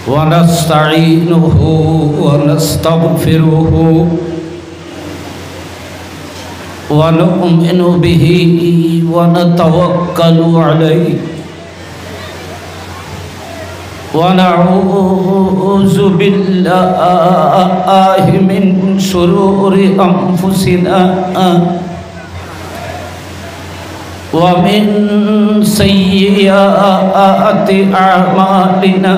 ونستعينه ونستغفره ونؤمن به ونتوكل عليه ونعوذ بالله من شرور أنفسنا ومن سيئات أعمالنا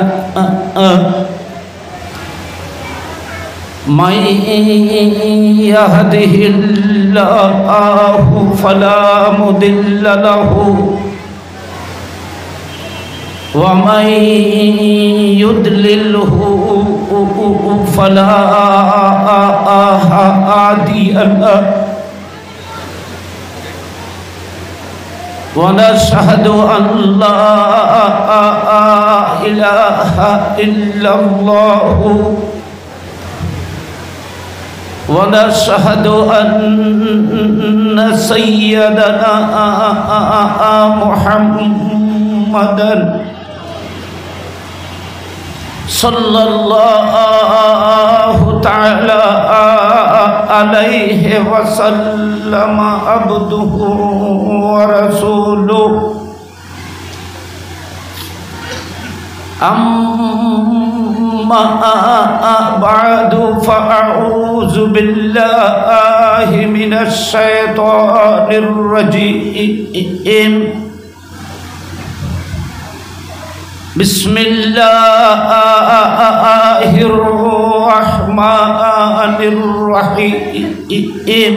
من يهده الله فلا مضل له ومن يضلله فلا هادي له ونشهد أن لا إله إلا الله ونشهد أن سيدنا محمدا صلى الله تعالى عليه وسلم عبده ورسوله أما بعد فأعوذ بالله من الشيطان الرجيم بسم الله الرحمن الرحيم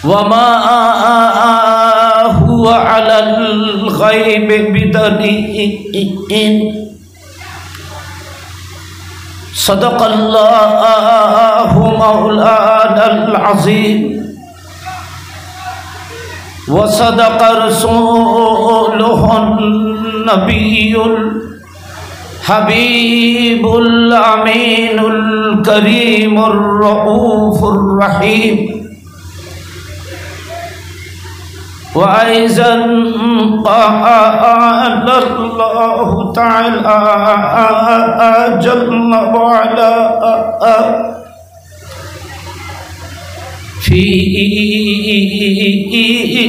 وما هو على الغيب بدليل صدق الله مولانا العظيم وصدق رسوله النبي الحبيب الأمين الكريم الرؤوف الرحيم وأيضا قال الله تعالى جل وعلا في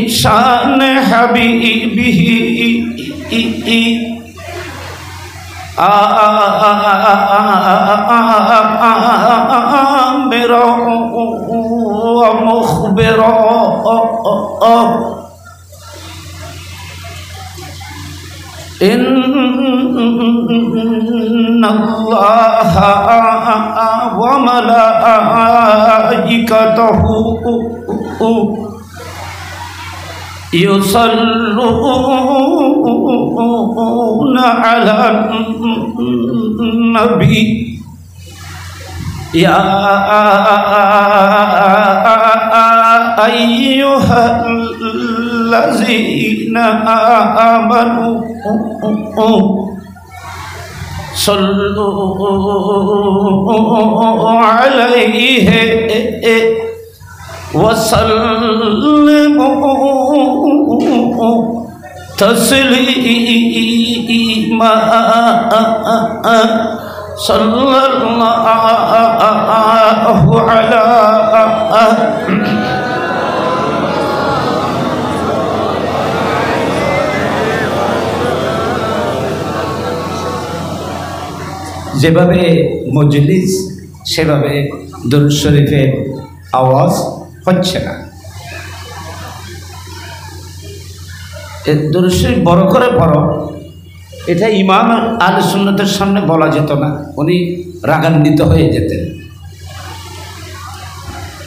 شان حبيبه آمرا ومخبرا إن الله وملائكته يصلون على النبي يا أيها الذين آمنوا صلوا عليه وسلموا تسليما صلى الله على যেভাবে মজলিস সেভাবে দুরূদ শরীফের আওয়াজ হচ্ছে না। দুরূদ শরীফ বড় করে পড়ো, এটা ইমাম আহলে সুন্নাতের সামনে বলা যেত না, উনি রাগান্বিত হয়ে যেতেন।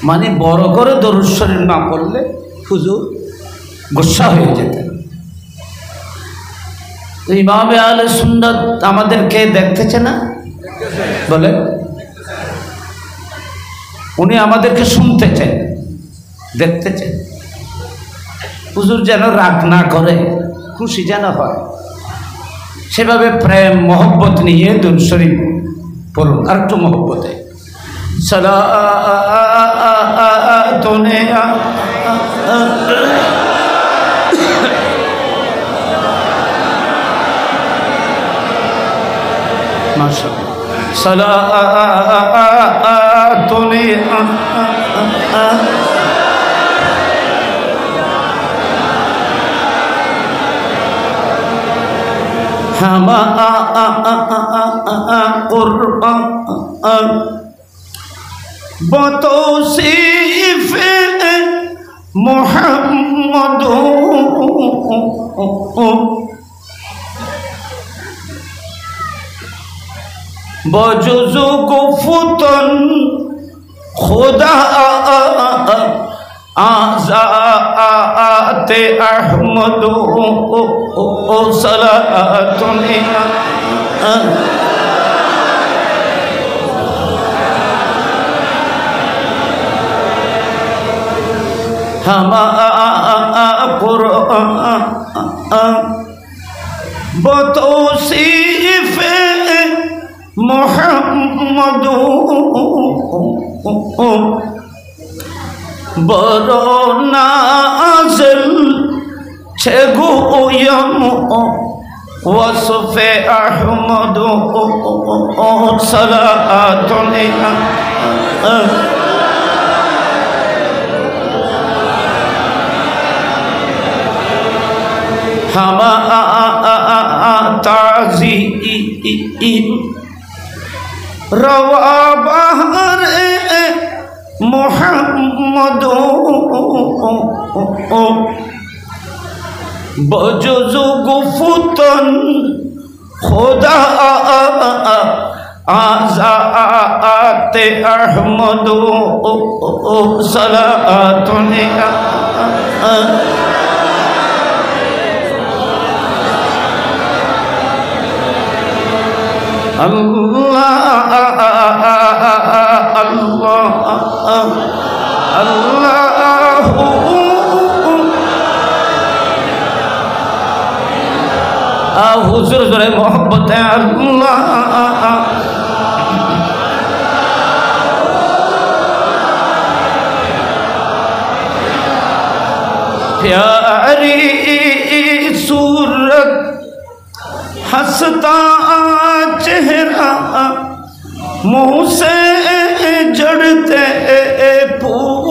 মানে বড় করে দুরূদ শরীফ না পড়লে হুজুর গুসা হয়ে যেতেন। তো ইমাম আহলে সুন্নাত আমাদেরকে দেখতেছে না, বলে উনি আমাদেরকে শুনতে চান, দেখতে চান। হুজুর যেন রাগ না করে, খুশি যেন হয়, সেভাবে প্রেম মোহব্বত নিয়ে দুরূদ শরীফ পড়ুন। আর একটু মোহব্বতে সালাতুনে सलातुन हमा कुरान बतौसीफ मोहम्मद बजुज़ु गुफ़तन खुदा आज़ात अहमद सलातुन हमा कुरान बतौसीफ मोहम्मद बरो नाज़िल छे गोयम वसफ़े अहमद सलातुन हमा ताज़ीम रवा बहर मोहम्मद बजुज़ु गुफ़तन खुदा आज़ात अहमद सलातुन अल्लाह अल्लाह अल्लाह हुजूर ज़रे मोहब्बत अल्लाह प्यारी सूरत हंसता चेहरा मुँह से जड़ते फूल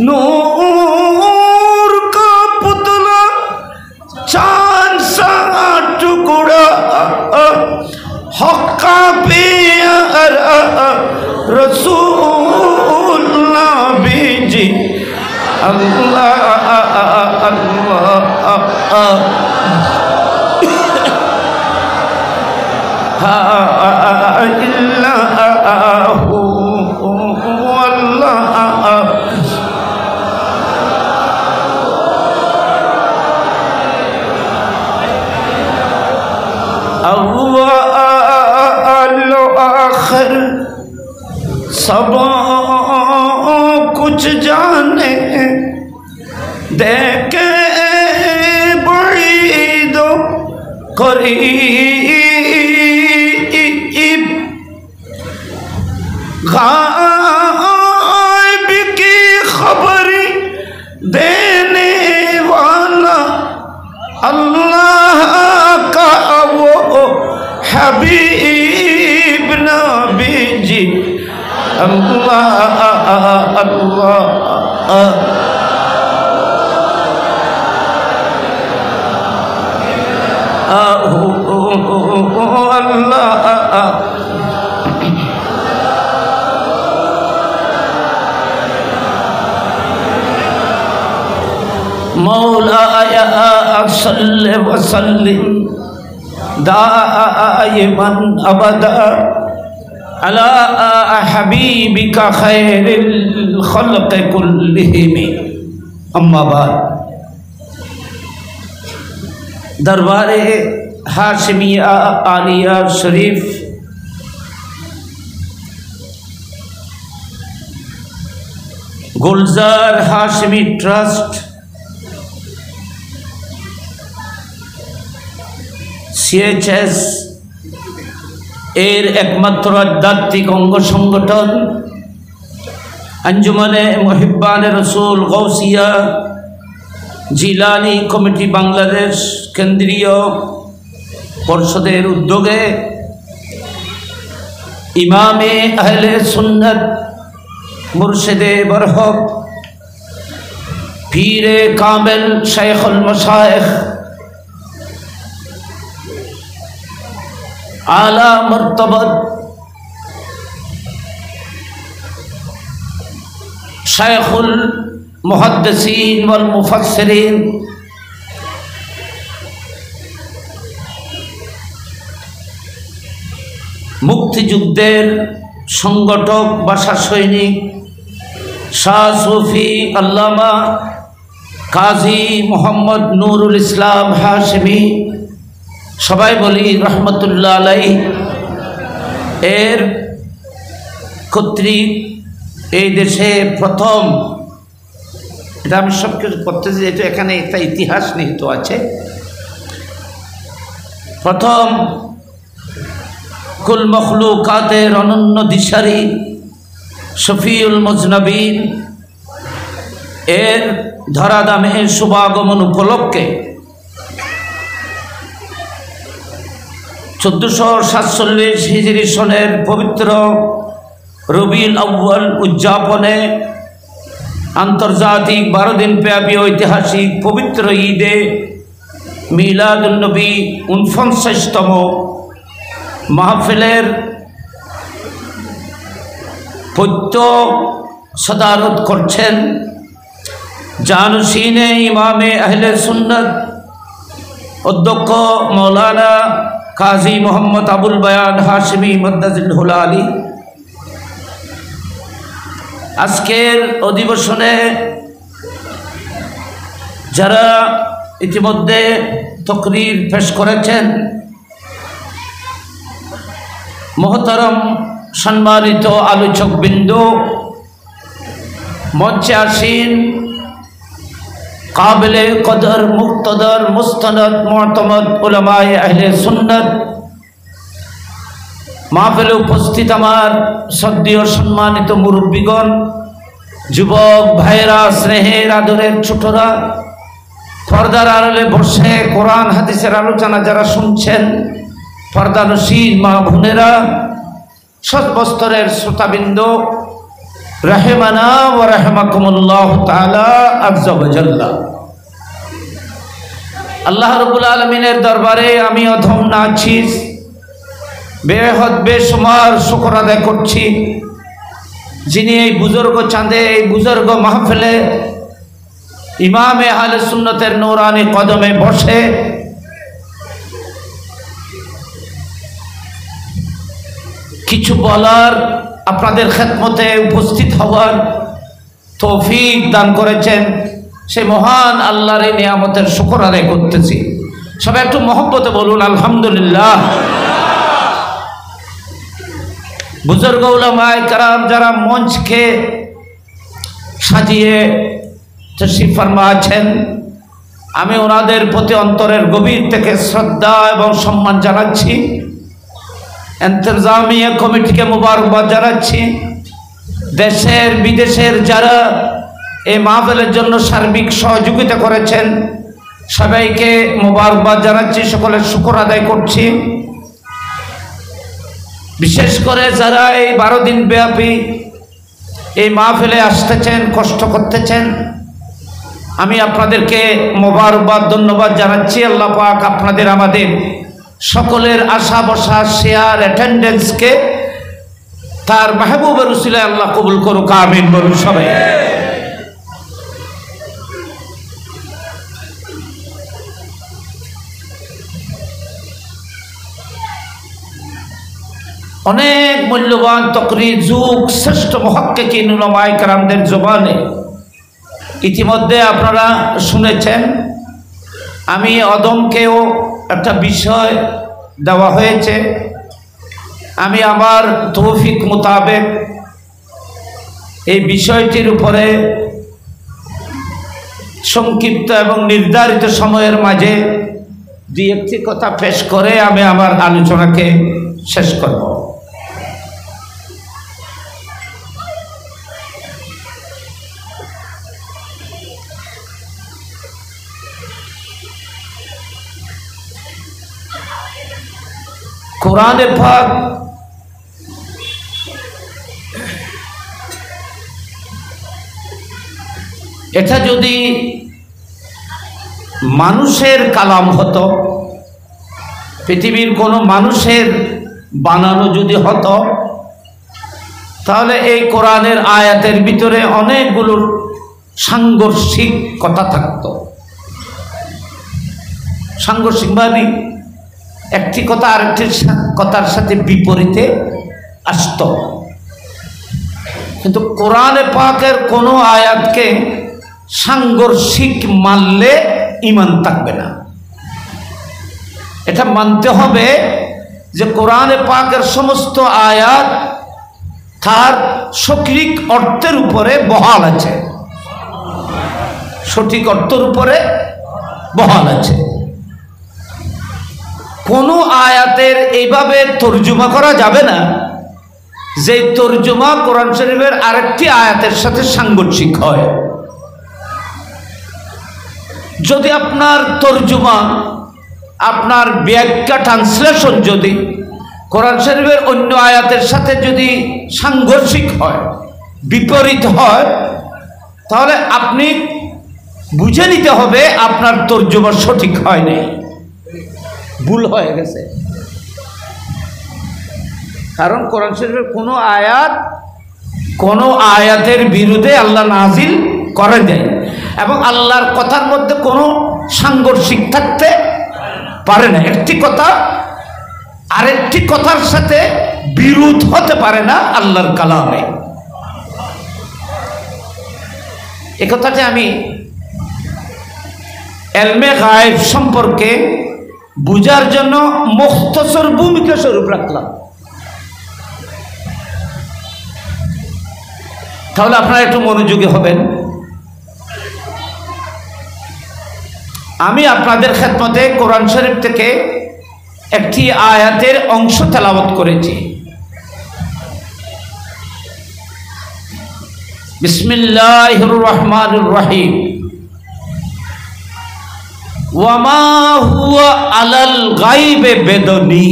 नूर का पुतला चांद सा टुकड़ा हक्का प्यारा रसूल नबी जी अल्लाह अल्लाह इल्लल्लाहु अल्लाह अव्वल आखिर सब कुछ जाने देखे बड़ी दो करीब गायब की खबर देने वाला अल्लाह का वो हबीब नबी जी अल्लाह अल्लाह मौलाया सल्लि व सल्लिम दाइमन अबदा अला हबीबिका खैरिल खल्क़ कुल्लिहिम अम्मा बाद दरबारे हाशिमिया आलिया शरीफ गुलजार हाशिमी ट्रस्ट CHS এর একমাত্র আধ্যাত্মিক অঙ্গ সংগঠন अंजुमने मुहिब्बान रसूल गौसिया জিলানী কমিটি বাংলাদেশ কেন্দ্রীয় পরিষদের উদ্যোগে ইমামে আহলে সুন্নাত মুর্শিদে বরহক পীরে কামেল শাইখুল মাশায়েখ আলা মর্তবত শাইখুল মুহাদ্দিসিন ওয়াল মুফাসসিরিন মুক্তিযুদ্ধের সংগঠক ভাষা সৈনিক শাহ সুফি আল্লামা কাজী মোহাম্মদ নুরুল ইসলাম হাশেমি, সবাই বলি রহমতুল্লাহ আলাইহি, এর কর্তৃক এই দেশে প্রথম, এটা আমি সব কিছু করতেছি, যেহেতু এখানে একটা ইতিহাস নিহিত আছে, প্রথম কুল মখলুকাতের অনন্য দিশারি শফিউল মুজনবিন এর ধরাধামে শুভাগমন উপলক্ষে 1447 হিজরি সনের পবিত্র রবিউল আউয়াল উদযাপনে আন্তর্জাতিক 12 দিন ব্যাপী ঐতিহাসিক পবিত্র ঈদে মিলাদুন নবী 49তম মাহফিলের পৈত্য সদারত করছেন জানুসিনে ইমামে আহলে সুন্নাত অধ্যক্ষ মৌলানা কাজী মোহাম্মদ আবুল বায়ান হাশেমি মদ্দাজিল্লাহুল আলী। আজকের অধিবেশনে যারা ইতিমধ্যে তকরির পেশ করেছেন, মোহতারম সম্মানিত আলোচক বিন্দু, মঞ্চে আসীন কাবিলে কদর মুক্তদর মুস্তনদ মুআতামাদ উলামায়ে আহলে সুন্নাত, মাহফিলে উপস্থিত আমার শ্রদ্ধেয় সম্মানিত মুরব্বীগণ, যুবক ভাইরা, স্নেহের আদরের ছোটরা, পর্দার আড়ালে বসে কোরআন হাদিসের আলোচনা যারা শুনছেন, পর্দানশীল মা বোনেরা, সর্বস্তরের শ্রোতাবৃন্দ, রাহেমানা ওয়া রাহমাকুমুল্লাহ তাআলা আযজা ওয়া জাল্লা। আল্লাহ রাব্বুল আলামিনের দরবারে আমি অধম নাচিস বেহদ বেশুমার শুকর আদায় করছি, যিনি এই বুজুর্গ চাঁদে, এই বুজুর্গ মাহফিলে ইমামে আহলে সুন্নতের নূরানি কদমে বসে কিছু বলার, আপনাদের খেদমতে উপস্থিত হওয়ার তৌফিক দান করেছেন। সেই মহান আল্লাহর এই নিয়ামতের শুকর আদায় করতেছি। সবাই একটু মহব্বতে বলুন আলহামদুলিল্লাহ। বুজুর্গ উলামায়ে কেরাম যারা মঞ্চকে সাজিয়ে তশরিফ ফরমা আছেন, আমি ওনাদের প্রতি অন্তরের গভীর থেকে শ্রদ্ধা এবং সম্মান জানাচ্ছি। ইন্তজামিয়া কমিটিকে মোবারকবাদ জানাচ্ছি। দেশের বিদেশের যারা এই মাহফিলের জন্য সার্বিক সহযোগিতা করেছেন, সবাইকে মোবারকবাদ জানাচ্ছি, সকলের শুকর আদায় করছি। বিশেষ করে যারা এই 12 দিন ব্যাপী এই মাহফিলে আসতেছেন, কষ্ট করতেছেন, আমি আপনাদেরকে মোবারকবাদ, ধন্যবাদ জানাচ্ছি। আল্লাহ পাক আপনাদের আমাদের সকলের আশা বসা শেয়ার অ্যাটেন্ডেন্সকে তার মাহবুবের উসিলায় আল্লাহ কবুল করুক, আমিন বলুন সবাই। অনেক মূল্যবান তকরির যুগ শ্রেষ্ঠ মুহাক্কিকিন উলামায়ে কেরামদের জবানে ইতিমধ্যে আপনারা শুনেছেন। আমি অদমকেও একটা বিষয় দেওয়া হয়েছে, আমি আমার তৌফিক মোতাবেক এই বিষয়টির উপরে সংক্ষিপ্ত এবং নির্ধারিত সময়ের মাঝে দুই একটি কথা পেশ করে আমি আমার আলোচনাকে শেষ করব। কোরআনে পাক এটা যদি মানুষের কালাম হতো, পৃথিবীর কোনো মানুষের বানানো যদি হতো, তাহলে এই কোরআনের আয়াতের ভিতরে অনেকগুলো সাংঘর্ষিক কথা থাকতো। সাংঘর্ষিক মানে একটি কথা আরেকটি কথার সাথে বিপরীতে আসত। কিন্তু কোরআনে পাকের কোনো আয়াতকে সাংঘর্ষিক মানলে ঈমান থাকবে না। এটা মানতে হবে যে কোরআনে পাকের সমস্ত আয়াত তার সঠিক অর্থের উপরে বহাল আছে, সঠিক অর্থের উপরে বহাল আছে। কোনো আয়াতের এইভাবে তর্জমা করা যাবে না যে তর্জমা কোরআন শরীফের আরেকটি আয়াতের সাথে সাংঘর্ষিক হয়। যদি আপনার তর্জমা, আপনার ব্যাখ্যা, ট্রান্সলেশন যদি কোরআন শরীফের অন্য আয়াতের সাথে যদি সাংঘর্ষিক হয়, বিপরীত হয়, তাহলে আপনি বুঝে নিতে হবে আপনার তর্জমা সঠিক হয় নাই, ভুল হয়ে গেছে। কারণ কোরআন শরীফের কোনো আয়াতের বিরুদ্ধে আল্লাহ নাজিল করে দেয় এবং আল্লাহর কথার মধ্যে কোনো সাংঘর্ষিক থাকতে পারে না। একটি কথা আরেকটি কথার সাথে বিরোধ হতে পারে না আল্লাহর কালামে। এ কথাটি আমি ইলমে গায়েব সম্পর্কে বুঝার জন্য মুখতসর ভূমিকা স্বরূপ রাখলাম। তাহলে আপনারা একটু মনোযোগী হবেন। আমি আপনাদের খেদমতে কোরআন শরীফ থেকে একটি আয়াতের অংশ তেলাওয়াত করেছি। বিসমিল্লাহির রহমানির রহিম। ওয়ামা হুয়া আলাল গায়বে বেদনী।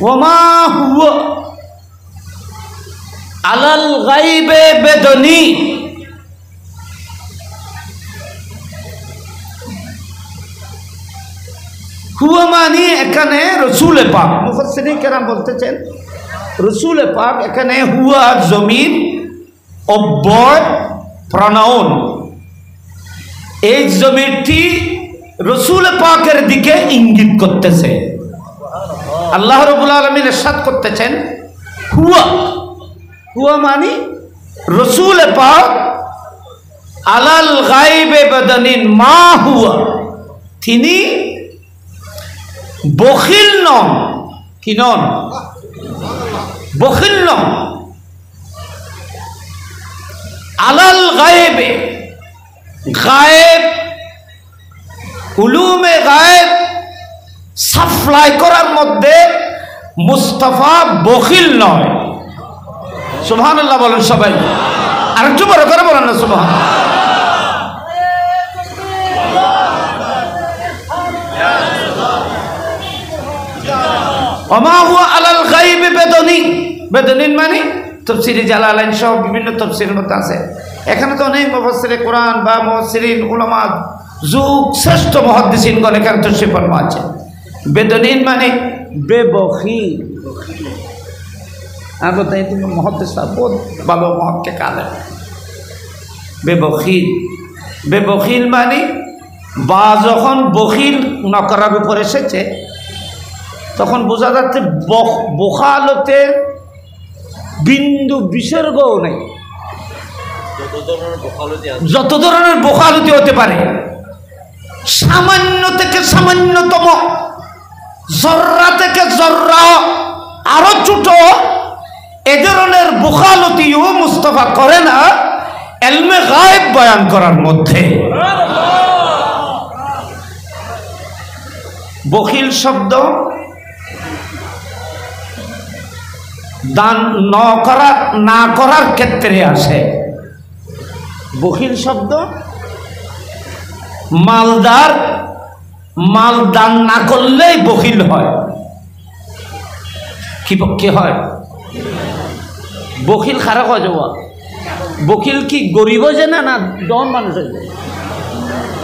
ওয়ামা হুয়া আলাল গায়বে বেদনী। হুয়া মানে এখানে রসুল পাক, মুফাসসিরিন কেরাম বলতেছেন রসুল পাক এখানে হুয়া জমির অব্যয় প্রনাউন। এই জমিরটি রসুল পাকের দিকে ইঙ্গিত করতেছে। আল্লাহ রাব্বুল আলামিন ইরশাদ করতেছেন হুয়া, হুয়া মানে রসুল পাক আলাল গায়বে বেদনীন মা হুয়া, তিনি বখিল নন। কি নন? বখিল নন। আলাল গায়েবে, গায়েব, উলুমে গায়েব সাপ্লাই করার মধ্যে মুস্তাফা বখিল নয়। সুবহানাল্লাহ বলেন সবাই, আর একটু বড় করে বলেন না সুবহানাল্লাহ। ওমা হুয়া আলাল গায়বে বেদনী। বেদনীন মানে তাফসীরে জালালাইন সহ বিভিন্ন তাফসীরের মধ্যে আছে। এখানে তো অনেক মুফাসসিরে কোরআন বা মুফাসসিরিন উলামা যুগ শ্রেষ্ঠ মুহাদ্দিসিনগণ এখানে তাফসীর ফরমা আছে। বেদনীন মানে বেবখিল। আর বলতেন তুমি মুহাদ্দিস বহুত ভালো মুহাক্কিক আলেম। বেবখিল, বেবখিল মানে বা যখন বখিল নকরার উপর এসেছে তখন বোঝা যাচ্ছে বখালতের বিন্দু বিসর্গও নেই। যত ধরনের বখালতি হতে পারে, সামান্য থেকে সামান্যতম, জর্রা থেকে জর্রা আরো ছোট, এ ধরনের বখালতিও মুস্তাফা করে না ইলমে গায়েব বয়ান করার মধ্যে। বখিল শব্দ দান না করার ক্ষেত্রে আসে। বখিল শব্দ মালদার মাল দান না করলেই বখিল হয়। কি হয়? বখিল খারাপ হয়ে যাওয়া। বখিল কি গরিব যে না ডন মানুষ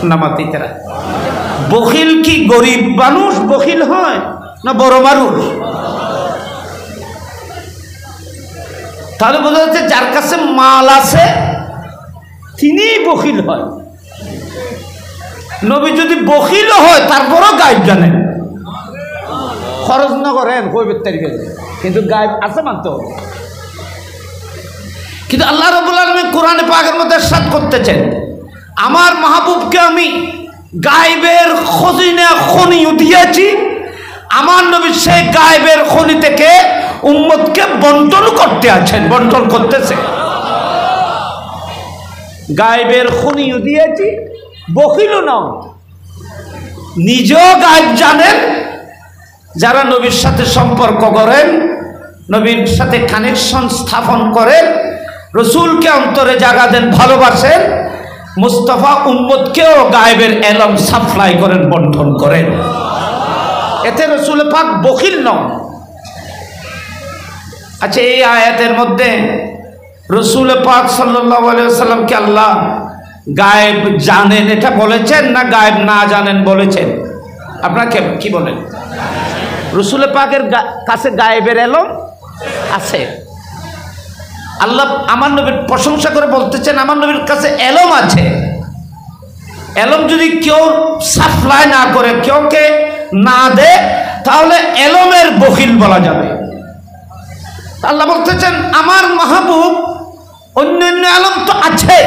না মাতিতেরা? বখিল কি গরিব মানুষ বখিল হয় না বড় মানুষ? তাহলে বোঝা যাচ্ছে যার কাছে মাল আছে তিনিই বখিল হয়। নবী যদি বখিল হয় তারপরও গায়েব জানেন, খরচ না করেন কইবের তারিখে, কিন্তু গায়েব আছে মানতে হবে। কিন্তু আল্লাহ রাব্বুল আলামিন কোরআনে পাকের মধ্যে ইরশাদ করতেছেন, আমার মাহবুবকে আমি গায়েবের খজিনা খনি দিয়েছি। আমার নবী সেই গায়েবের খনি থেকে উম্মতকে বন্টন করতে আছেন, বন্টন করতেছে। গায়েবের খনি দিয়েছি, বখিল নন, নিজেও গায়েব জানেন। যারা নবীর সাথে সম্পর্ক করেন, নবীর সাথে কানেকশন স্থাপন করেন, রসুলকে অন্তরে জায়গা দেন, ভালোবাসেন, মুস্তাফা উম্মতকেও গায়েবের এলম সাপ্লাই করেন, বন্টন করেন। এতে রসুল পাক বখিল নন। আচ্ছা, এই আয়াতের মধ্যে রসুল পাক সাল্লাল্লাহু আলাইহি ওয়াসাল্লামকে আল্লাহ গায়েব জানেন এটা বলেছেন না গায়েব না জানেন বলেছেন? আপনারা কি বলেন? রসুল পাকের কাছে গায়েবের এলম আছে। আল্লাহ আমার নবীর প্রশংসা করে বলতেছেন, আমার নবীর কাছে এলম আছে। এলম যদি কেউ সাপ্লাই না করে, কেউকে না দেয়, তাহলে এলমের বখিল বলা যাবে। আল্লাহ বলতেছেন আমার মাহবুব অন্যান্য এলম তো আছে,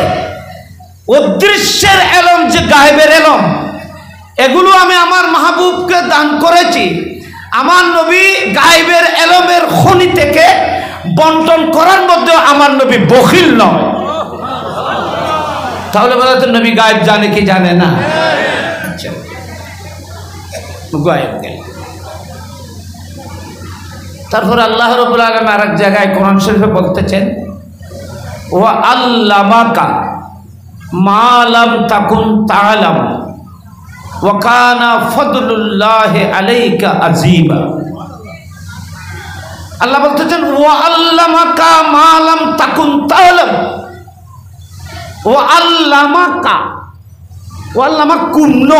অদৃশ্যের এলম যে গায়েবের এলম, এগুলো আমি আমার মাহবুবকে দান করেছি। আমার নবী গায়েবের এলমের খনি থেকে বন্টন করার মধ্যে আমার নবী বখিল নয়। তাহলে বলা তো নবী গায়েব জানে কি জানে না? গায়েব গেল। তারপর আল্লাহ রাব্বুল আলামিন আরেক জায়গায় কোরআন শরীফে বলতেছেন, ওয়া আল্লামাকা মা লাম তাকুন তা'লাম ওয়া কানা ফাদলুল্লাহি আলাইকা আযীমা। আল্লাহ বলতেছেন ওয়া আল্লামাকা মা লাম তাকুন তা'লাম, ওয়া আল্লামাকা, ওয়া আল্লামাকুম ন,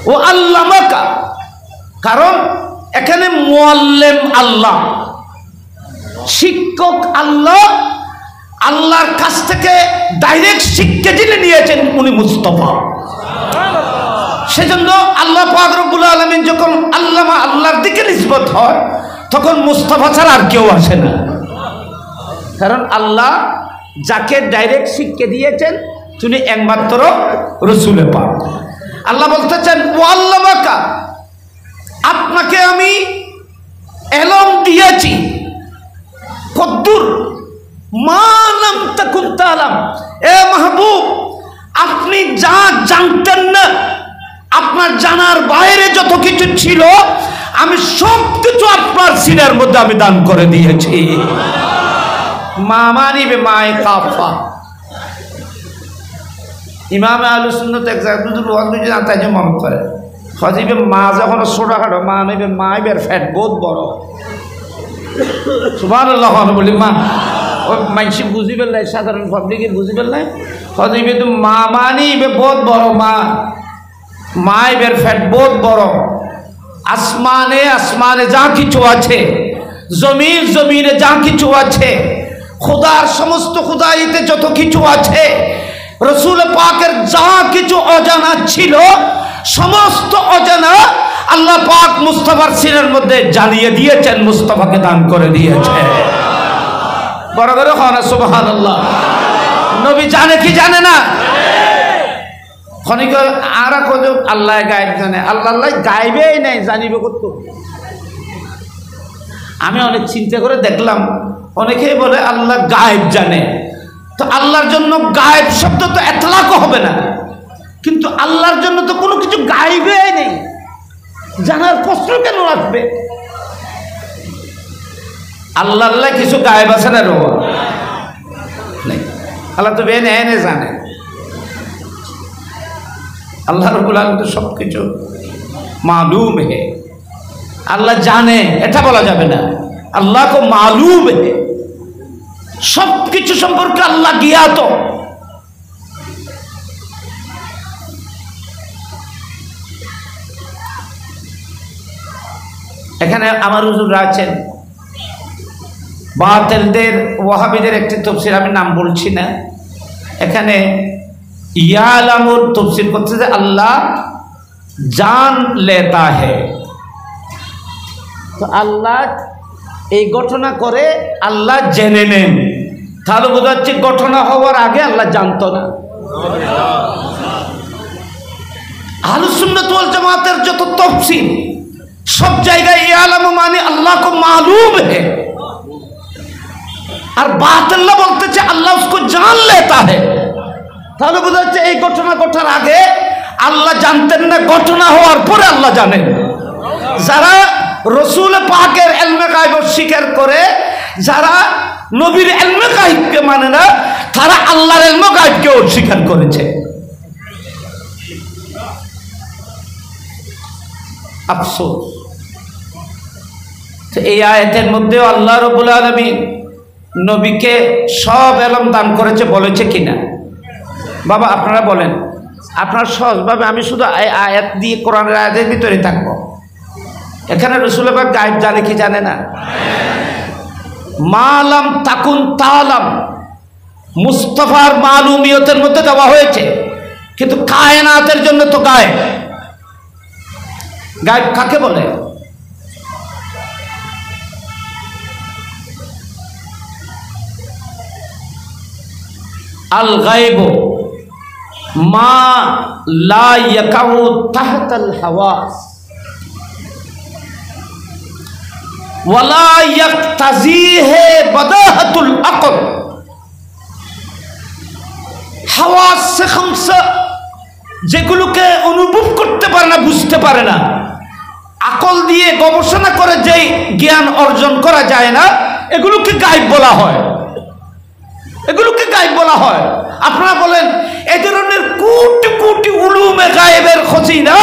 ওয়া আল্লামাকা, কারণ এখানে মুআল্লিম আল্লাহ, শিক্ষক আল্লাহ, আল্লাহর কাছ থেকে ডাইরেক্ট শিক্ষা যিনি নিয়েছেন উনি মুস্তাফা। সেজন্য আল্লাহ পাক রব্বুল আলামিন যখন আল্লামা আল্লাহর দিকে নিসবত হয় তখন মুস্তাফা ছাড়া আর কেউ আসে না। কারণ আল্লাহ যাকে ডাইরেক্ট শিক্ষা দিয়েছেন তিনি একমাত্র রসুলে পাক। আল্লাহ বলতেছেন ওয়াল্লামাকা, আপনাকে আমি এলম দিয়েছি কদ্দুর মা লাম তাকুন তা'লাম। এ মাহবুব, আপনি যা জানতেন না, আপনার জানার বাইরে যত কিছু ছিল, আমি সব কিছু আপনার সিনার মধ্যে আমি দান করে দিয়েছি। মা মানিবে মায়ে কাফা। ইমাম আহলুস সুন্নাত এক জায়গায় ওয়াজ বুঝে না, তাই যে মনে করে হজিবে মা যখন ছোটখাটো, মা নেবে মাইবের ফ্যাট বহুত বড়। সুবহানাল্লাহ বলি মা ওই মানুষ বুঝি পেলাই, সাধারণ পাবলিকে বুঝি পেলাই। হজিবে তো মা মানিবে বহুত বড়, মা মাইবের ফ্যাট বহুত বড়। আসমানে আসমানে যা কিছু আছে, জমির জমিনে যা কিছু আছে, খোদার সমস্ত খোদাইতে যত কিছু আছে, রসুল পাকের যা কিছু অজানা ছিল, সমস্ত অজানা আল্লাহ পাক মুস্তাফার সিনার মধ্যে জানিয়ে দিয়েছেন, মুস্তাফাকে দান করে দিয়েছে। বড় করে হয় সুবহানাল্লাহ। নবী জানে কি জানে না? খনিক আর আল্লাহ গায়েব জানে। আল্লাহ গায়েবেই নাই, জানিবে কত। আমি অনেক চিন্তা করে দেখলাম, অনেকেই বলে আল্লাহ গায়েব জানে। তো আল্লাহর জন্য গায়েব শব্দ তো এতলাকও হবে না, কিন্তু আল্লাহর জন্য তো কোনো কিছু গায়েবেই নেই, জানার প্রশ্ন কেন রাখবে? আল্লাহ কিছু গায়েব আছে না? রোয়া নেই। আল্লাহ তো বেনে এনে জানে। আল্লাহ রাব্বুল আলামিন তো সব কিছু মালুম হে, আল্লাহ জানে এটা বলা যাবে না, আল্লাহ কো মালুম হে, সব কিছু সম্পর্কে আল্লাহ জ্ঞাত। এখানে আমার হুজুররা আছেন, বাতিলদের ওয়াহাবিদের একটি তাফসীর, আমি নাম বলছি না, এখানে ইয়ালামুর তাফসীর করতে যে আল্লাহ জান লেতা হে, তো আল্লাহ এই ঘটনা করে আল্লাহ জেনে নেন, তাহলে বোঝা যাচ্ছে ঘটনা হওয়ার আগে আল্লাহ জানতো না। আহলুস সুন্নাত ওয়াল জামাতের যত তাফসীর सब জায়গায় ইয়ালাম মানে আল্লাহ को मालूम है, और बातिल বলতেছে আল্লাহ उसको जान लेता है, তাহলে বোঝা যাচ্ছে এই ঘটনা ঘটার আগে আল্লাহ জানতেন না, ঘটনা হওয়ার পরে আল্লাহ জানেন। যারা রাসূল পাকের ইলমে গায়ব স্বীকার করে, যারা নবীর ইলমে গায়বকে মানে না, তারা আল্লাহর ইলমে গায়বকে অস্বীকার করেছে। আফসোস। তো এই আয়াতের মধ্যেও আল্লাহ রাব্বুল আলামিন নবীকে সব ইলম দান করেছে বলেছে কিনা? বাবা আপনারা বলেন, আপনারা সহজভাবে, আমি শুধু আয়াত দিয়ে কোরআনের আয়াতের ভিতরে থাকবো। এখানে রাসূল পাক গায়েব জানে কি জানে না? মালাম তাকুন তালাম, মুস্তাফার মালুমিয়তের মধ্যে দেওয়া হয়েছে, কিন্তু কায়নাতের জন্য তো গায়েব। গায়েব কাকে বলে? আল গায়ব মা লা ইয়াকাউ তাহতাল হাওয়াস ওয়ালা ইয়াক্তাজিহে বাদাহাতুল আকল। হাওয়াস সে খামসা, যেগুলোকে অনুভব করতে পারে না, বুঝতে পারে না, আকল দিয়ে গবেষণা করে যেই জ্ঞান অর্জন করা যায় না, এগুলোকে গায়েব বলা হয়, এগুলোকে গায়েব বলা হয়। আপনারা বলেন, এই ধরনের কোটি কোটি উলুমে গায়েবের খজিনা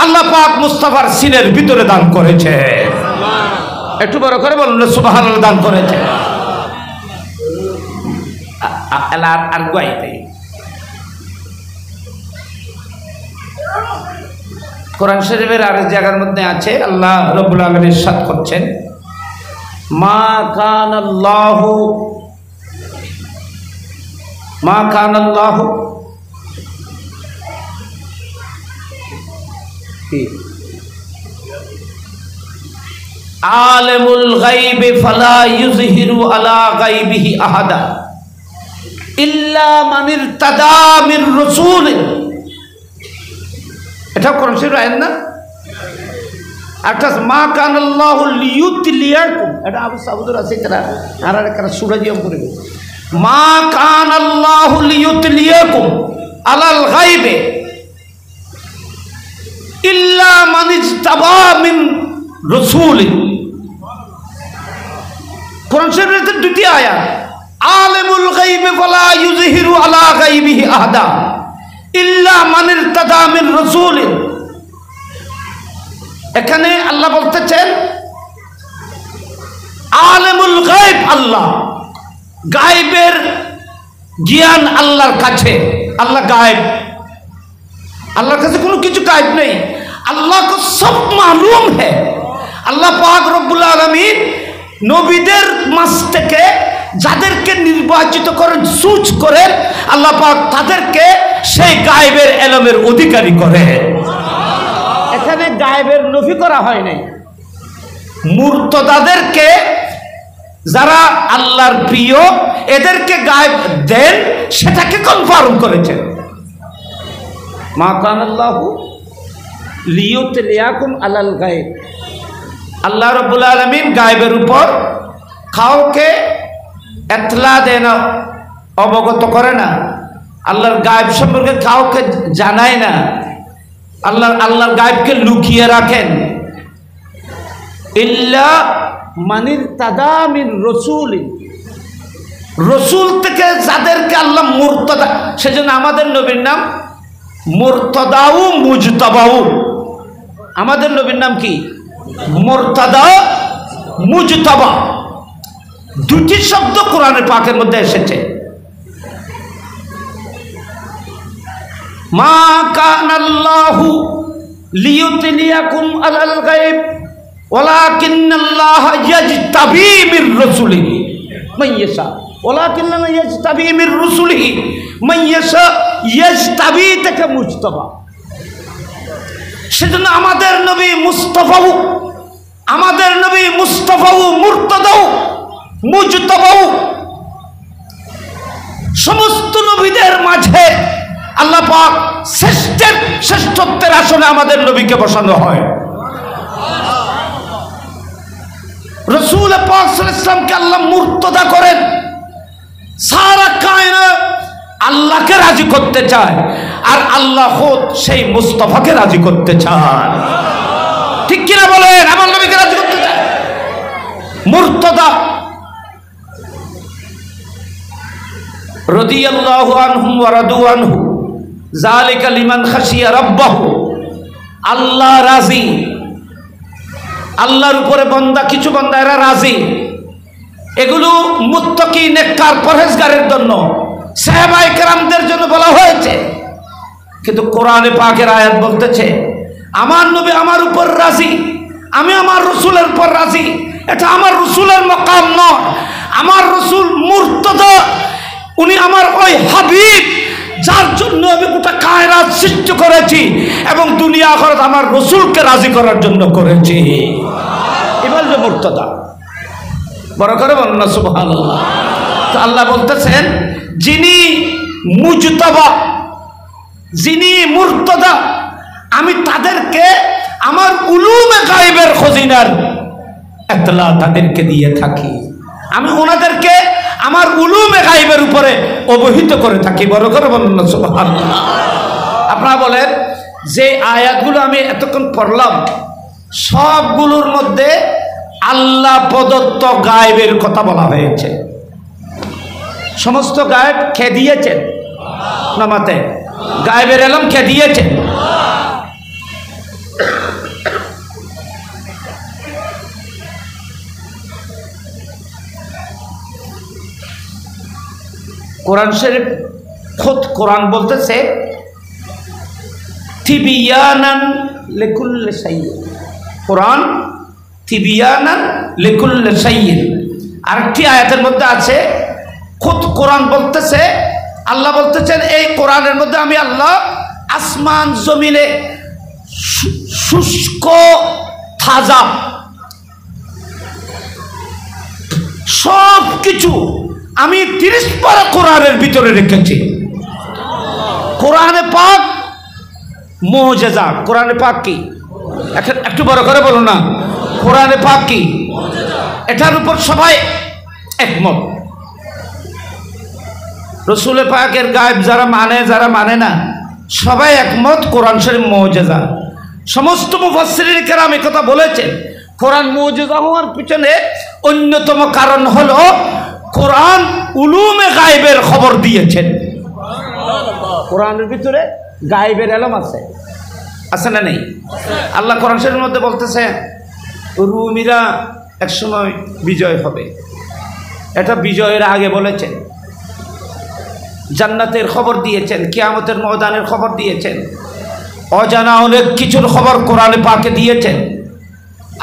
আল্লাহ পাক মুস্তাফার সিনের ভিতরে দান করেছে। একটু বড় করে বলুন সুবহানাল্লাহ, দান করেছে। আর গাইবে কোরআন শরীফের আরেক জায়গার মধ্যে আছে, আল্লাহ রাব্বুল আলামিন ইরশাদ করছেন, মা কানাল্লাহু আলিমুল গায়বি ফালা ইউযহিরু আলা গায়বিহি আহাদা ইল্লা মান ইরতাদা মির রাসূল। এটা কোরআন শরীফের আয়াত না? একটা মা কানাল্লাহু লিয়ুতলিয়াকুম, এটা আবু সাউদের আছে, আর একটা সূরা দিয়াম করে মা কানাল্লাহু লিয়ুতলিয়াকুম আলাল গায়বি ইল্লা মান ইজতাবা মিন রাসূল। কোরআন শরীফের দুটি আয়াত, আলিমুল গায়বি ফালা ইউযহিরু আলা গায়বিহি আহাদা ইল্লা মান ইরতাদা মিন রাসূল। এখানে আল্লাহ বলতেছেন আলিমুল গায়ব আল্লাহ, গায়েবের জ্ঞান আল্লাহর কাছে, আল্লাহ গায়েব, আল্লাহর কাছে কোনো কিছু গায়েব নেই, আল্লাহ को सब मालूम है। আল্লাহ পাক রব্বুল আলামিন নবীদের মাঝ থেকে যাদেরকে নির্বাচিত করেন, চুজ করেন, আল্লাহ পাক তাদেরকে সেই গায়েবের ইলমের অধিকারী করে। এখানে গায়েবের নফি করা হয় নাই, মুরতাদাদেরকে, যারা আল্লাহর প্রিয়, এদেরকে গায়েব দেন, সেটাকে কনফার্ম করেছেন। মা কানাল্লাহু লিয়ুতলিয়াকুম আলাল গায়ব, আল্লাহ রাব্বুল আলামিন গায়েবের উপর কাউকে এতলা দেন, অবগত করে না, আল্লাহর গায়েব সম্পর্কে কাউকে জানায় না, আল্লাহর গায়েবকে লুকিয়ে রাখেন। ইল্লা মানির তাদা মিন রাসূল, রাসূল থেকে যাদেরকে আল্লাহ মুরতাদা, সেজন্য আমাদের নবীর নাম মুরতাদাউ মুজতাবাউ। আমাদের নবীর নাম কি? মুরতাদা, মুজতাবা। দুটি শব্দ কোরআনের পাকের মধ্যে এসেছে। মা কানাল্লাহু লিয়ুতলিয়াকুম আলাল গায়ব ওয়ালাকিন্নাল্লাহা ইয়াজতাবী মির রাসূলিহি মান ইয়াশা। ওয়ালাকিন্নাল্লাহা ইয়াজতাবী মির রাসূলিহি মান ইয়াশা। ইয়াজতাবী থেকে মুজতাবা। সেজন্য আমাদের নবী মুস্তাফাউ, আমাদের নবী মুস্তাফাউ, মুরতাদাউ, মুজতাবাউ। সমস্ত নবীদের মাঝে আল্লাহ পাক শ্রেষ্ঠত্বের আসনে আমাদের নবীকে বসানো হয়। রাসূল পাক সাল্লাল্লাহু আলাইহি ওয়াসাল্লামকে আল্লাহ মুরতাদা করেন। সারা কায়নাত আল্লাহকে রাজি করতে চায়, আর আল্লাহ খুদ সেই মুস্তাফাকে রাজি করতে চান। ঠিক কিনা বলেন? আমার নবীকে রাজি করতে চায়। মুরতাদা রাদিয়াল্লাহু আনহুম ওয়া রাদু আনহু যালিকা লিমান খাশিয়া রাব্বাহু। আল্লাহ রাজি, আল্লাহর উপরে বান্দা, কিছু বান্দা এরা রাজি। এগুলো মুত্তাকি, নেককার, পরহেজগারের জন্য, সাহাবায়ে কেরামদের জন্য বলা হয়েছে। কিন্তু কোরআনে পাকের আয়াত বলতেছে আমার নবী আমার উপর রাজি, আমি আমার রাসূলের উপর রাজি। এটা আমার রাসূলের মাকাম নয়। আমার রাসূল মুরতাদা, উনি আমার ওই হাবিব যার জন্য আমি গোটা কায়নাত সৃষ্টি করেছি এবং দুনিয়া আখিরাত আমার রাসূলকে রাজি করার জন্য করেছি। এবার যে মুরতাদা, বড় করে বলেন না সুবহানাল্লাহ। তো আল্লাহ বলতেছেন যিনি মুজতাবা, যিনি মুরতাদা, আমি তাদেরকে আমার উলুমে গায়বের খজিনার ইতলা তাদেরকে দিয়ে থাকি। আমি ওনাদেরকে আমার উলুমে গায়বের উপরে অবহিত করে থাকি। বড় করে বলেন না সুবহানাল্লাহ। আপনারা বলেন যে আয়াতগুলো আমি এতক্ষণ পড়লাম সবগুলোর মধ্যে আল্লাহ প্রদত্ত গায়বের কথা বলা হয়েছে। সমস্ত গায়েব কে দিয়েছেন? নামাতে গায়েবের এলম কে দিয়েছেন? কোরআন শরীফ খুদ কোরআন বলতেছে তিবিয়ানান লিকুল্লি শাইইন। কোরআন তিবিয়ানান লিকুল্লি শাইইন। আরেকটি আয়াতের মধ্যে আছে খুদ কোরআন বলতেছে, আল্লাহ বলতেছেন এই কোরআনের মধ্যে আমি আল্লাহ আসমান জমিনে শুষ্ক তাজা সব কিছু আমি 30 পারা কোরআনের ভিতরে রেখেছি। কোরআনে পাক মুজিজা। কোরআনে পাক কি? একটু বড় করে বলো না, কোরআনে পাক কি? এটার উপর সবাই একমত। রাসূল পাকের গায়েব যারা মানে, যারা মানে না, সবাই একমত কোরআন শরীফ মুজিজা। সমস্ত মুফাসসিরিন কেরাম এই কথা বলেছেন। কোরআন মুজিজা হওয়ার পিছনে অন্যতম কারণ হলো কোরআন উলুমে গায়েবের খবর দিয়েছেন। কোরআনের ভিতরে গায়েবের এলম আছে, আছে না নেই? আল্লাহ কোরআন শরীফের মধ্যে বলতেছে রুমিরা একসময় বিজয় হবে। এটা বিজয়ের আগে বলেছেন। জান্নাতের খবর দিয়েছেন, কিয়ামতের ময়দানের খবর দিয়েছেন, অজানা অনেক কিছুর খবর কোরআনে পাকে দিয়েছেন।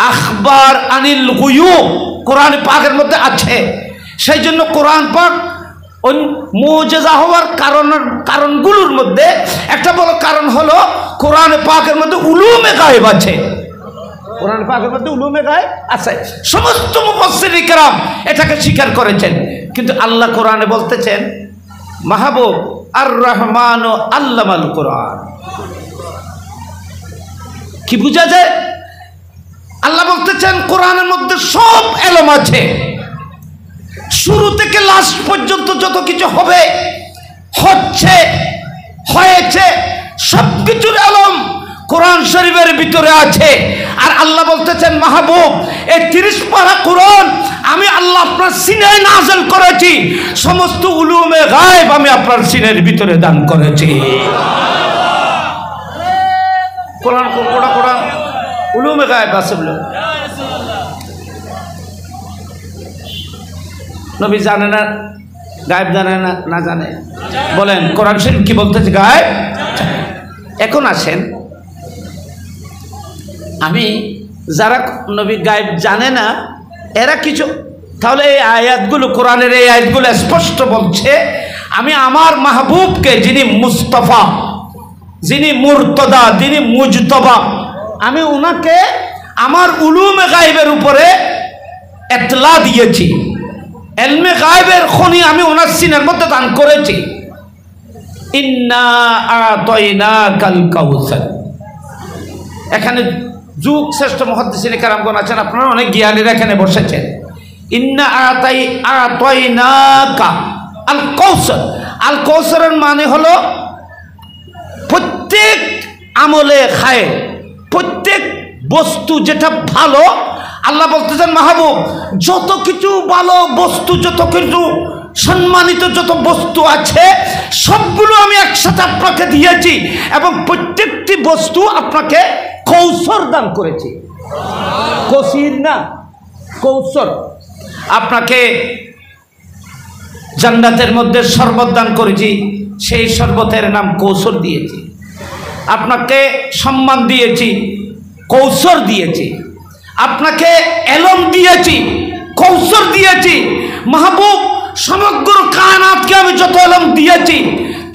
আখবার আনিল গুয়ুব কোরআনে পাকের মধ্যে আছে। সেই জন্য কোরআন পাক মুজিজা হওয়ার কারণগুলোর মধ্যে একটা বড় কারণ হলো কোরআনে পাকের মধ্যে উলুমে গায়েব আছে। কোরআন পাকের মধ্যে উলুমে গায়েব আছে। সমস্ত মুফাসসিরিন কেরাম এটাকে স্বীকার করেছেন। কিন্তু আল্লাহ কোরআনে বলতেছেন মাহবুব আর রহমান আল্লামাল কোরআন। কি বুঝা যায়? আল্লাহ বলতেছেন কোরআনের মধ্যে সব এলম আছে। শুরু থেকে লাস্ট পর্যন্ত যত কিছু হবে, হচ্ছে, হয়েছে, সবকিছুর এলম কোরআন শরীফের ভিতরে আছে। আর আল্লাহ বলতেছেন মাহবুব এই 30 পারা কোরআন আমি আল্লাহ আপনার সিনায় নাযিল করেছি। সমস্ত উলুমে গায়েব আমি আপনার সিনের ভিতরে দান করেছি। কোরআন কোরআন উলুমে গায়েব আছে বলে নবী জানে না, গায়েব জানে না, না জানে? বলেন কোরআন শরীফ কি বলতেছে? গায়েব। এখন আসেন, আমি যারা নবী গায়েব জানে না এরা কিছু, তাহলে এই আয়াতগুলো, কোরআনের এই আয়াতগুলো স্পষ্ট বলছে আমি আমার মাহবুবকে, যিনি মুস্তাফা, যিনি মুর্তদা, যিনি মুজতবা, আমি ওনাকে আমার উলুমে গায়েবের উপরে এতলা দিয়েছি, ইলমে গায়েবের খনি আমি ওনার সিনার মধ্যে দান করেছি। ইন্না আতাইনাকাল কাউসার। এখানে যুগ শ্রেষ্ঠ মুহাদ্দিসিনে কেরামগণ আছেন, আপনারা অনেক জ্ঞানীরা এখানে বসেছেন। ইন্না আতাইনাকা আল কাউসার। আল কাউসারের মানে হলো প্রত্যেক আমলে খায়, প্রত্যেক বস্তু যেটা ভালো, আল্লাহ বলতেছেন মাহবুব যত কিছু ভালো বস্তু, যত কিছু সম্মানিত যত বস্তু আছে সবগুলো আমি একসাথে আপনাকে দিয়েছি, এবং প্রত্যেকটি বস্তু আপনাকে কৌশর দান করেছি। কসির না, কৌশর। আপনাকে জান্নাতের মধ্যে শরবত দান করেছি, সেই শরবতের নাম কৌশর দিয়েছি। আপনাকে সম্মান দিয়েছি, কৌশর দিয়েছি। আপনাকে এলম দিয়েছি, কৌশর দিয়েছি। মাহবুব সমগ্র কায়নাতকে আমি যত এলম দিয়েছি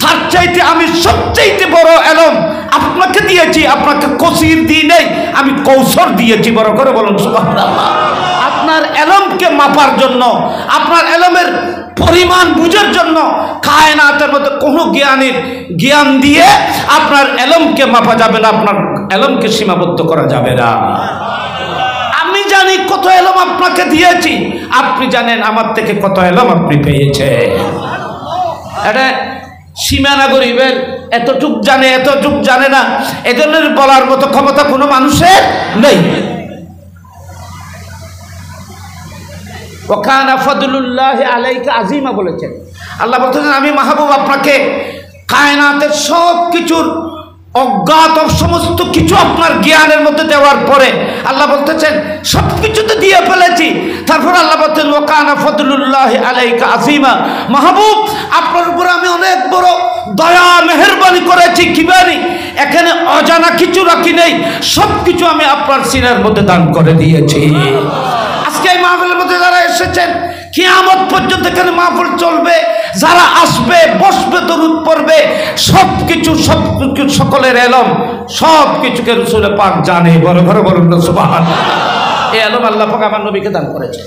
তার চাইতে আমি সবচাইতে বড় এলম আপনাকে দিয়েছি। আপনাকে কসির দিই নেই, আমি কৌশর দিয়েছি। বড় করে বলুন সুবহানাল্লাহ। আপনার এলমকে মাপার জন্য, আপনার এলমের পরিমাণ বুঝার জন্য কায়নাতের মধ্যে কোনো জ্ঞানীর জ্ঞান দিয়ে আপনার এলমকে মাপা যাবে না, আপনার এলমকে সীমাবদ্ধ করা যাবে না। আমি জানি কত এলম আপনাকে দিয়েছি, আপনি জানেন আমার থেকে কত এলম আপনি পেয়েছেন। এটা সীমানা গরিবের এতটুক জানে, এতটুক জানে না, এজন্য বলার মতো ক্ষমতা কোনো মানুষের নেই। ওয়াকানা ফাদলুল্লাহি আলাইকা আযীমা বলেছেন। আল্লাহ বলতেছেন আমি মাহবুব আপনাকে কায়নাতের সব কিছুর অজ্ঞাত সমস্ত কিছু আপনার জ্ঞানের মধ্যে দেওয়ার পরে আল্লাহ বলতেছেন সব কিছু তো দিয়ে ফেলেছি। তারপর আল্লাহ বলতেন ওয়াকানা ফাদলুল্লাহি আলাইকা আযীমা, মাহবুব আপনার উপর আমি অনেক বড় দয়া মেহেরবানি করেছি। কিভাবে? এখানে অজানা কিছু রাখি নেই, সব কিছু আমি আপনার সিনার মধ্যে দান করে দিয়েছি। আজকে এই মাহফিলের মধ্যে যারা এসেছেন, কিয়ামত পর্যন্ত এখানে মাহফিল চলবে, যারা আসবে বসবে দরুদ পড়বে, সব কিছু সকলের এলম সব কিছুকে রাসূল পাক জানে। বড় ঘরে বলুন না সুবহানাল্লাহ। এই এলম আল্লাহ পাক আমার নবীকে দান করেছে।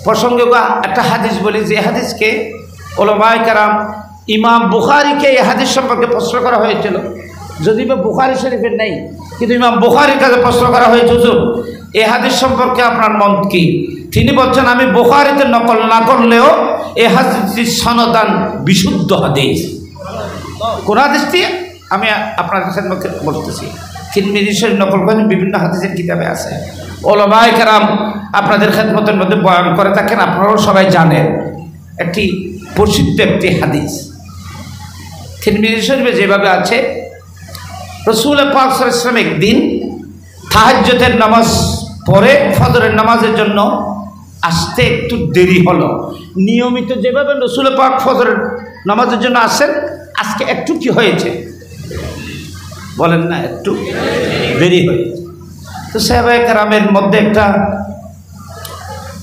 প্রসঙ্গে একটা হাদিস বলি, যে হাদিসকে উলামায়ে কেরাম, ইমাম বুখারীকে এই হাদিস সম্পর্কে প্রশ্ন করা হয়েছিল, যদি বা বুখারী শরীফের নেই, কিন্তু ইমাম বুখারীর কাছে প্রশ্ন করা হয়েছে হুজুর এই হাদিস সম্পর্কে আপনার মত কি? তিনি বলছেন আমি বুখারীতে নকল না করলেও এই হাদিসটি সনদান বিশুদ্ধ হাদিস। কোন হাদিসটি আমি আপনার কাছে বলতেছি, তিরমিজি শরীফ নকল করেন, বিভিন্ন হাদিসের কিতাবে আছে। উলামায়ে কেরাম আপনাদের খেদমতের মধ্যে বয়ান করে থাকেন, আপনারাও সবাই জানেন। একটি প্রসিদ্ধ একটি হাদিস তিরমিজি শরীফে যেভাবে আছে, রাসূল পাক সাল্লাল্লাহু আলাইহি ওয়াসাল্লাম একদিন তাহাজ্জুদের নামাজ পড়ে ফজরের নামাজের জন্য আসতে একটু দেরি হলো। নিয়মিত যেভাবে রাসূল পাক ফজরের নামাজের জন্য আসেন, আজকে একটু কি হয়েছে বলেন না, একটু দেরি হয়েছে। তো সাহাবায়ে কেরামের মধ্যে একটা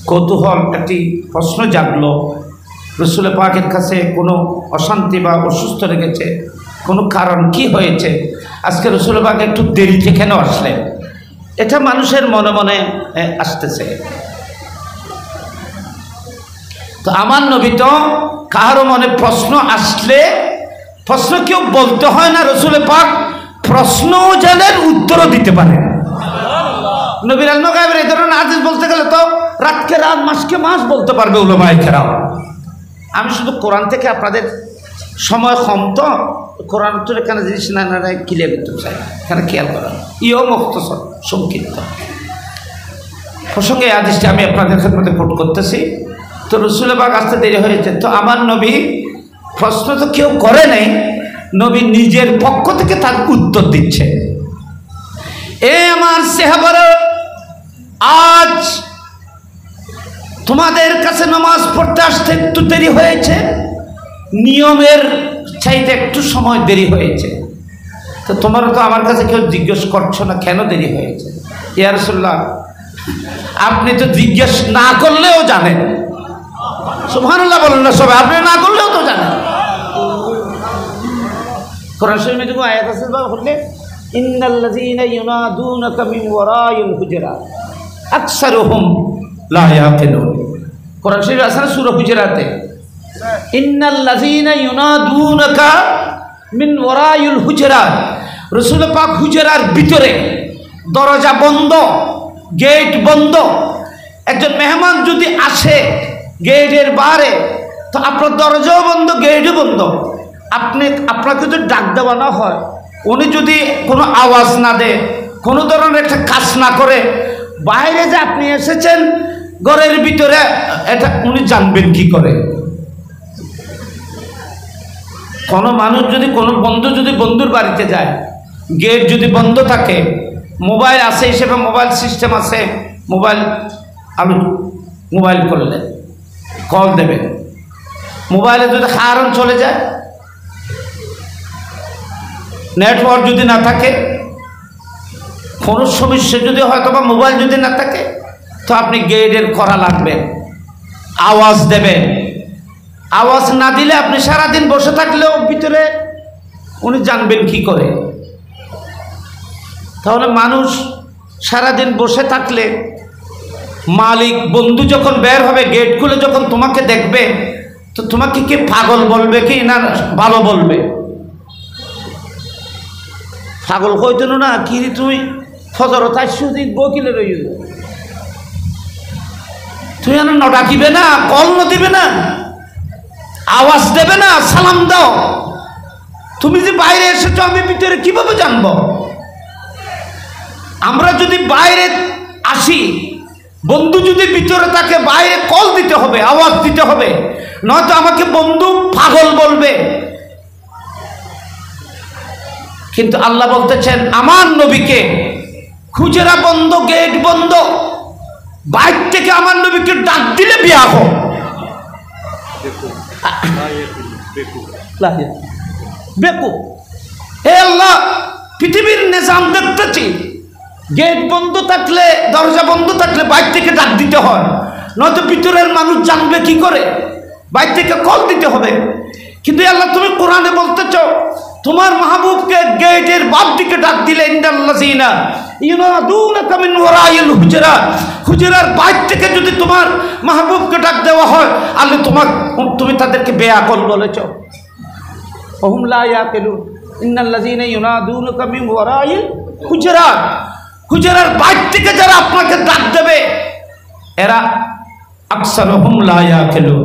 কৌতূহল, একটি প্রশ্ন জাগলো, রাসূল পাকের কাছে কোনো অশান্তি বা অসুস্থ লেগেছে, কোনো কারণ কি হয়েছে, আজকে রাসূল পাক একটু দেরিতে কেন আসলেন? এটা মানুষের মনে মনে আসতেছে। তো আমার নবী তো কারো মনে প্রশ্ন আসলে প্রশ্ন কেউ বলতে হয় না, রাসূল পাক প্রশ্নও জানেন, উত্তরও দিতে পারেন। নবীর ইলমে গায়বের এই ধরনের হাদিস বলতে গেলে তো রাতকে রাত, মাসকে মাস বলতে পারবে উলামায়ে কেরাম। আমি শুধু কোরআন থেকে আপনাদের সময় কম, তো কোরআন তো এখানে জিনিস না ক্লিয়ার করতে চাই, এখানে খেয়াল করা মুখতসর সংক্ষিপ্ত প্রসঙ্গে এই হাদিসটি আমি আপনাদের খেদমতে কোট করতেছি। তো রাসূল পাক আসতে দেরি হয়েছে, তো আমার নবী প্রশ্ন তো কেউ করে নাই, নবী নিজের পক্ষ থেকে তার উত্তর দিচ্ছে। এ আমার সাহাবারা, আজ তোমাদের কাছে নামাজ পড়তে আসতে একটু দেরি হয়েছে, নিয়মের চাইতে একটু সময় দেরি হয়েছে। তো তোমরা তো আমার কাছে কেউ জিজ্ঞেস করছো না কেন দেরি হয়েছে। ইয়া রাসূলুল্লাহ, আপনি তো জিজ্ঞেস না করলেও জানেন। সুবহানাল্লাহ বলেন না সবাই, আপনি না করলেও তো জানেন। কোরআন শরীফে দেখো আয়াত আছে বাবা, বললে ইন্নাল্লাযীনা ইউনাদুনাকা মিন ওয়ারাইল হুজুরাত আকসারুহুম লা ইয়াকিলুন। কোরআন শরীফে আছে না সূরা হুজুরাতে, ইন্নাল্লাযীনা ইউনাদুনাকা মিন ওয়ারাইল হুজুরাত। রাসূল পাক হুজরার ভিতরে, দরজা বন্ধ, গেট বন্ধ। একজন মেহমান যদি আসে গেটের বাইরে, তো আপনার দরজাও বন্ধ, গেটও বন্ধ। আপনাকে যদি ডাক দেওয়া না হয়, উনি যদি কোনো আওয়াজ না দেয়, কোনো ধরনের একটা কাজ না করে, বাইরে যে আপনি এসেছেন ঘরের ভিতরে, এটা উনি জানবেন কি করে? কোনো মানুষ যদি, কোনো বন্ধু যদি বন্ধুর বাড়িতে যায়, গেট যদি বন্ধ থাকে, মোবাইল আছে হিসেবে মোবাইল সিস্টেম আছে, মোবাইল করলে কল দেবে। মোবাইলে যদি হারান চলে যায়, নেটওয়ার্ক যদি না থাকে, কোনো সমস্যা যদি হয়তো বা মোবাইল যদি না থাকে, তো আপনি গেটের করা লাগবে, আওয়াজ দেবেন। আওয়াজ না দিলে আপনি সারাদিন বসে থাকলেও ভিতরে উনি জানবেন কি করে? তাহলে মানুষ সারাদিন বসে থাকলে, মালিক বন্ধু যখন বের হবে গেট খুলে যখন তোমাকে দেখবে, তো তোমাকে কি পাগল বলবে কি না ভালো বলবে? পাগল কইতেন না, কি তুমি ফজর তাইশো দিন বকিলে রই, তুমি ডাকিবে না, কল দিবে না, আওয়াজ দেবে না, সালাম দাও। তুমি যে বাইরে এসেছো আমি ভিতরে কিভাবে জানবো? আমরা যদি বাইরে আসি, বন্ধু যদি ভিতরে থাকে, বাইরে কল দিতে হবে, আওয়াজ দিতে হবে, নয়তো আমাকে বন্ধু পাগল বলবে। কিন্তু আল্লাহ বলতেছেন আমার নবীকে, খুজরা বন্ধ, গেট বন্ধ, বাইর থেকে আমার নবীকে ডাক দিলে বিয়া হোক। বেকুব, হে আল্লাহ, পৃথিবীর নিজাম দেখতেছি, গেট বন্ধ থাকলে, দরজা বন্ধ থাকলে বাইর থেকে ডাক দিতে হয়, নয়তো ভিতরের মানুষ জানবে কি করে? বাইর থেকে কল দিতে হবে। কিন্তু আল্লাহ তুমি কোরআনে বলতেছ তোমার মাহবুবকে গেটের বাপ দিকে ডাক দিলে, ইন্নাল্লাযীনা ইউনাদুনাকা মিন ওয়ারাইল হুজুরাত, হুজরার বাইর থেকে যদি তোমার মাহবুবকে ডাক দেওয়া হয়, আল্লাহ তুমি তাদেরকে বেয়াকল বলেছ। ওহুম লা ইয়াকিলুন, ইন্নাল্লাযীনা ইউনাদুনাকা মিন ওয়ারাইল হুজুরাত, হুজরার বাইর থেকে যারা আপনাকে ডাক দেবে, এরা আকসারুহুম লা ইয়াকিলুন,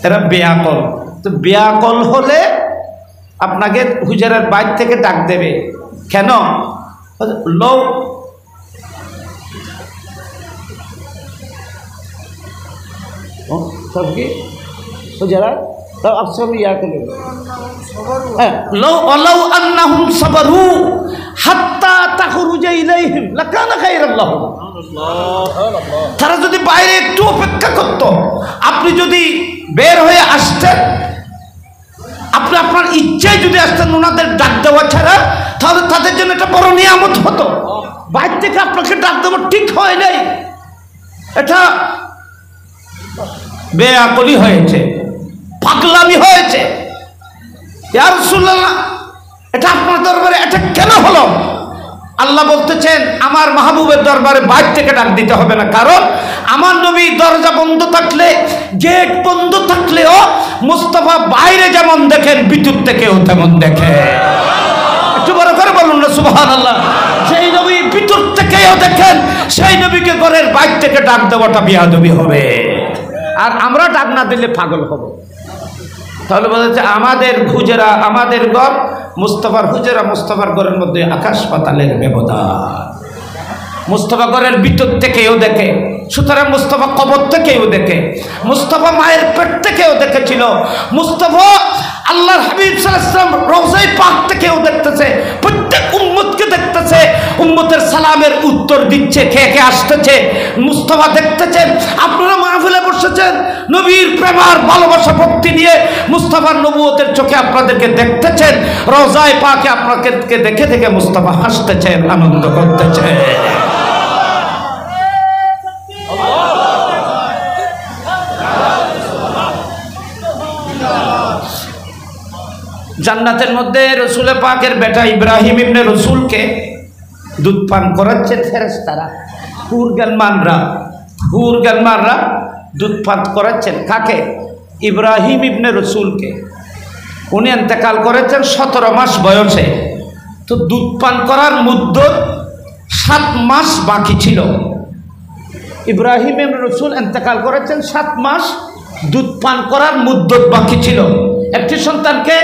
এরা বেয়াকল। তো বেয়াকল হলে আপনাকে হুজরার বাইর থেকে ডাক দেবে কেন? লো সব কি হুজরা আকসার ইয়াকিলুন, লো ওয়ালাউ আন্নাহুম সাবারু হাত্তা তাখরুজা ইলাইহিম লাকানা খায়রাল লাহুম। তারা যদি বাইরে একটু অপেক্ষা করত, আপনি যদি বের হয়ে আসতেন, আপনি আপনার ইচ্ছায় যদি আসতেন ওনাদের ডাক দেওয়া ছাড়া, তাহলে তাদের জন্য এটা বড় নিয়ামত হতো। বাইরে থেকে আপনাকে ডাক দেওয়া ঠিক হয় নাই, এটা বেয়াকলি হয়েছে, পাগলামি হয়েছে। ইয়া রাসূলুল্লাহ, এটা আপনার দরবারে এটা কেন হলো? আল্লাহ বলতেছেন আমার মাহবুবের দরবারে বাইরে থেকে ডাক দিতে হবে না, কারণ আমার নবী দরজা বন্ধ থাকলে, গেট বন্ধ থাকলেও মুস্তাফা বাইরে যেমন দেখেন, ভিতর থেকেও তেমন দেখে। একটু বড় করে বলুন না সুবহানাল্লাহ। সেই নবী ভিতর থেকেও দেখেন, সেই নবীকে ঘরের বাইরে থেকে ডাক দেওয়াটা বিয়াদবি হবে, আর আমরা ডাক না দিলে পাগল হব। তাহলে বলছে আমাদের হুজরা, আমাদের ঘর মুস্তাফার হুজরা, মুস্তাফার ঘরের মধ্যে আকাশ পাতালের ব্যবধান। মুস্তাফা ঘরের ভিতর থেকেও দেখে, সুতরাং মুস্তাফা কবর থেকেও দেখে, মুস্তাফা মায়ের পেট থেকেও দেখেছিল, মুস্তাফা আল্লাহর হাবিব সাল্লাল্লাহু আলাইহি ওয়াসাল্লাম রওজায়ে পাক থেকেও দেখতেছে, প্রত্যেক উম্মতকে দেখতেছে, উম্মতের সালামের উত্তর দিচ্ছে, কে কে আসতেছে মুস্তাফা দেখতেছেন। আপনারা মাহফিলে বসেছেন নবীর প্রেম আর ভালোবাসা ভক্তি নিয়ে, মুস্তাফার নবুয়তের চোখে আপনাদেরকে দেখতেছেন, রওজায়ে পাকে আপনাদেরকে দেখে দেখে মুস্তাফা হাসতেছেন, আনন্দ করতেছেন। জান্নাতের মধ্যে রসুল পাকের বেটা ইব্রাহিম ইবনে রসুলকে দুধ পান করাচ্ছে ফেরেশতারা, হুর গানমানরা দুধ পান করাচ্ছেন। কাকে? ইব্রাহিম ইবনে রসুলকে। উনি ইন্তেকাল করেছেন 17 মাস বয়সে। তো দুধ পান করার মুদ্দত 7 মাস বাকি ছিল। ইব্রাহিম ইবনে রসুল ইন্তেকাল করেছেন 7 মাস, দুধ পান করার মুদ্দত বাকি ছিল। একটি সন্তানকে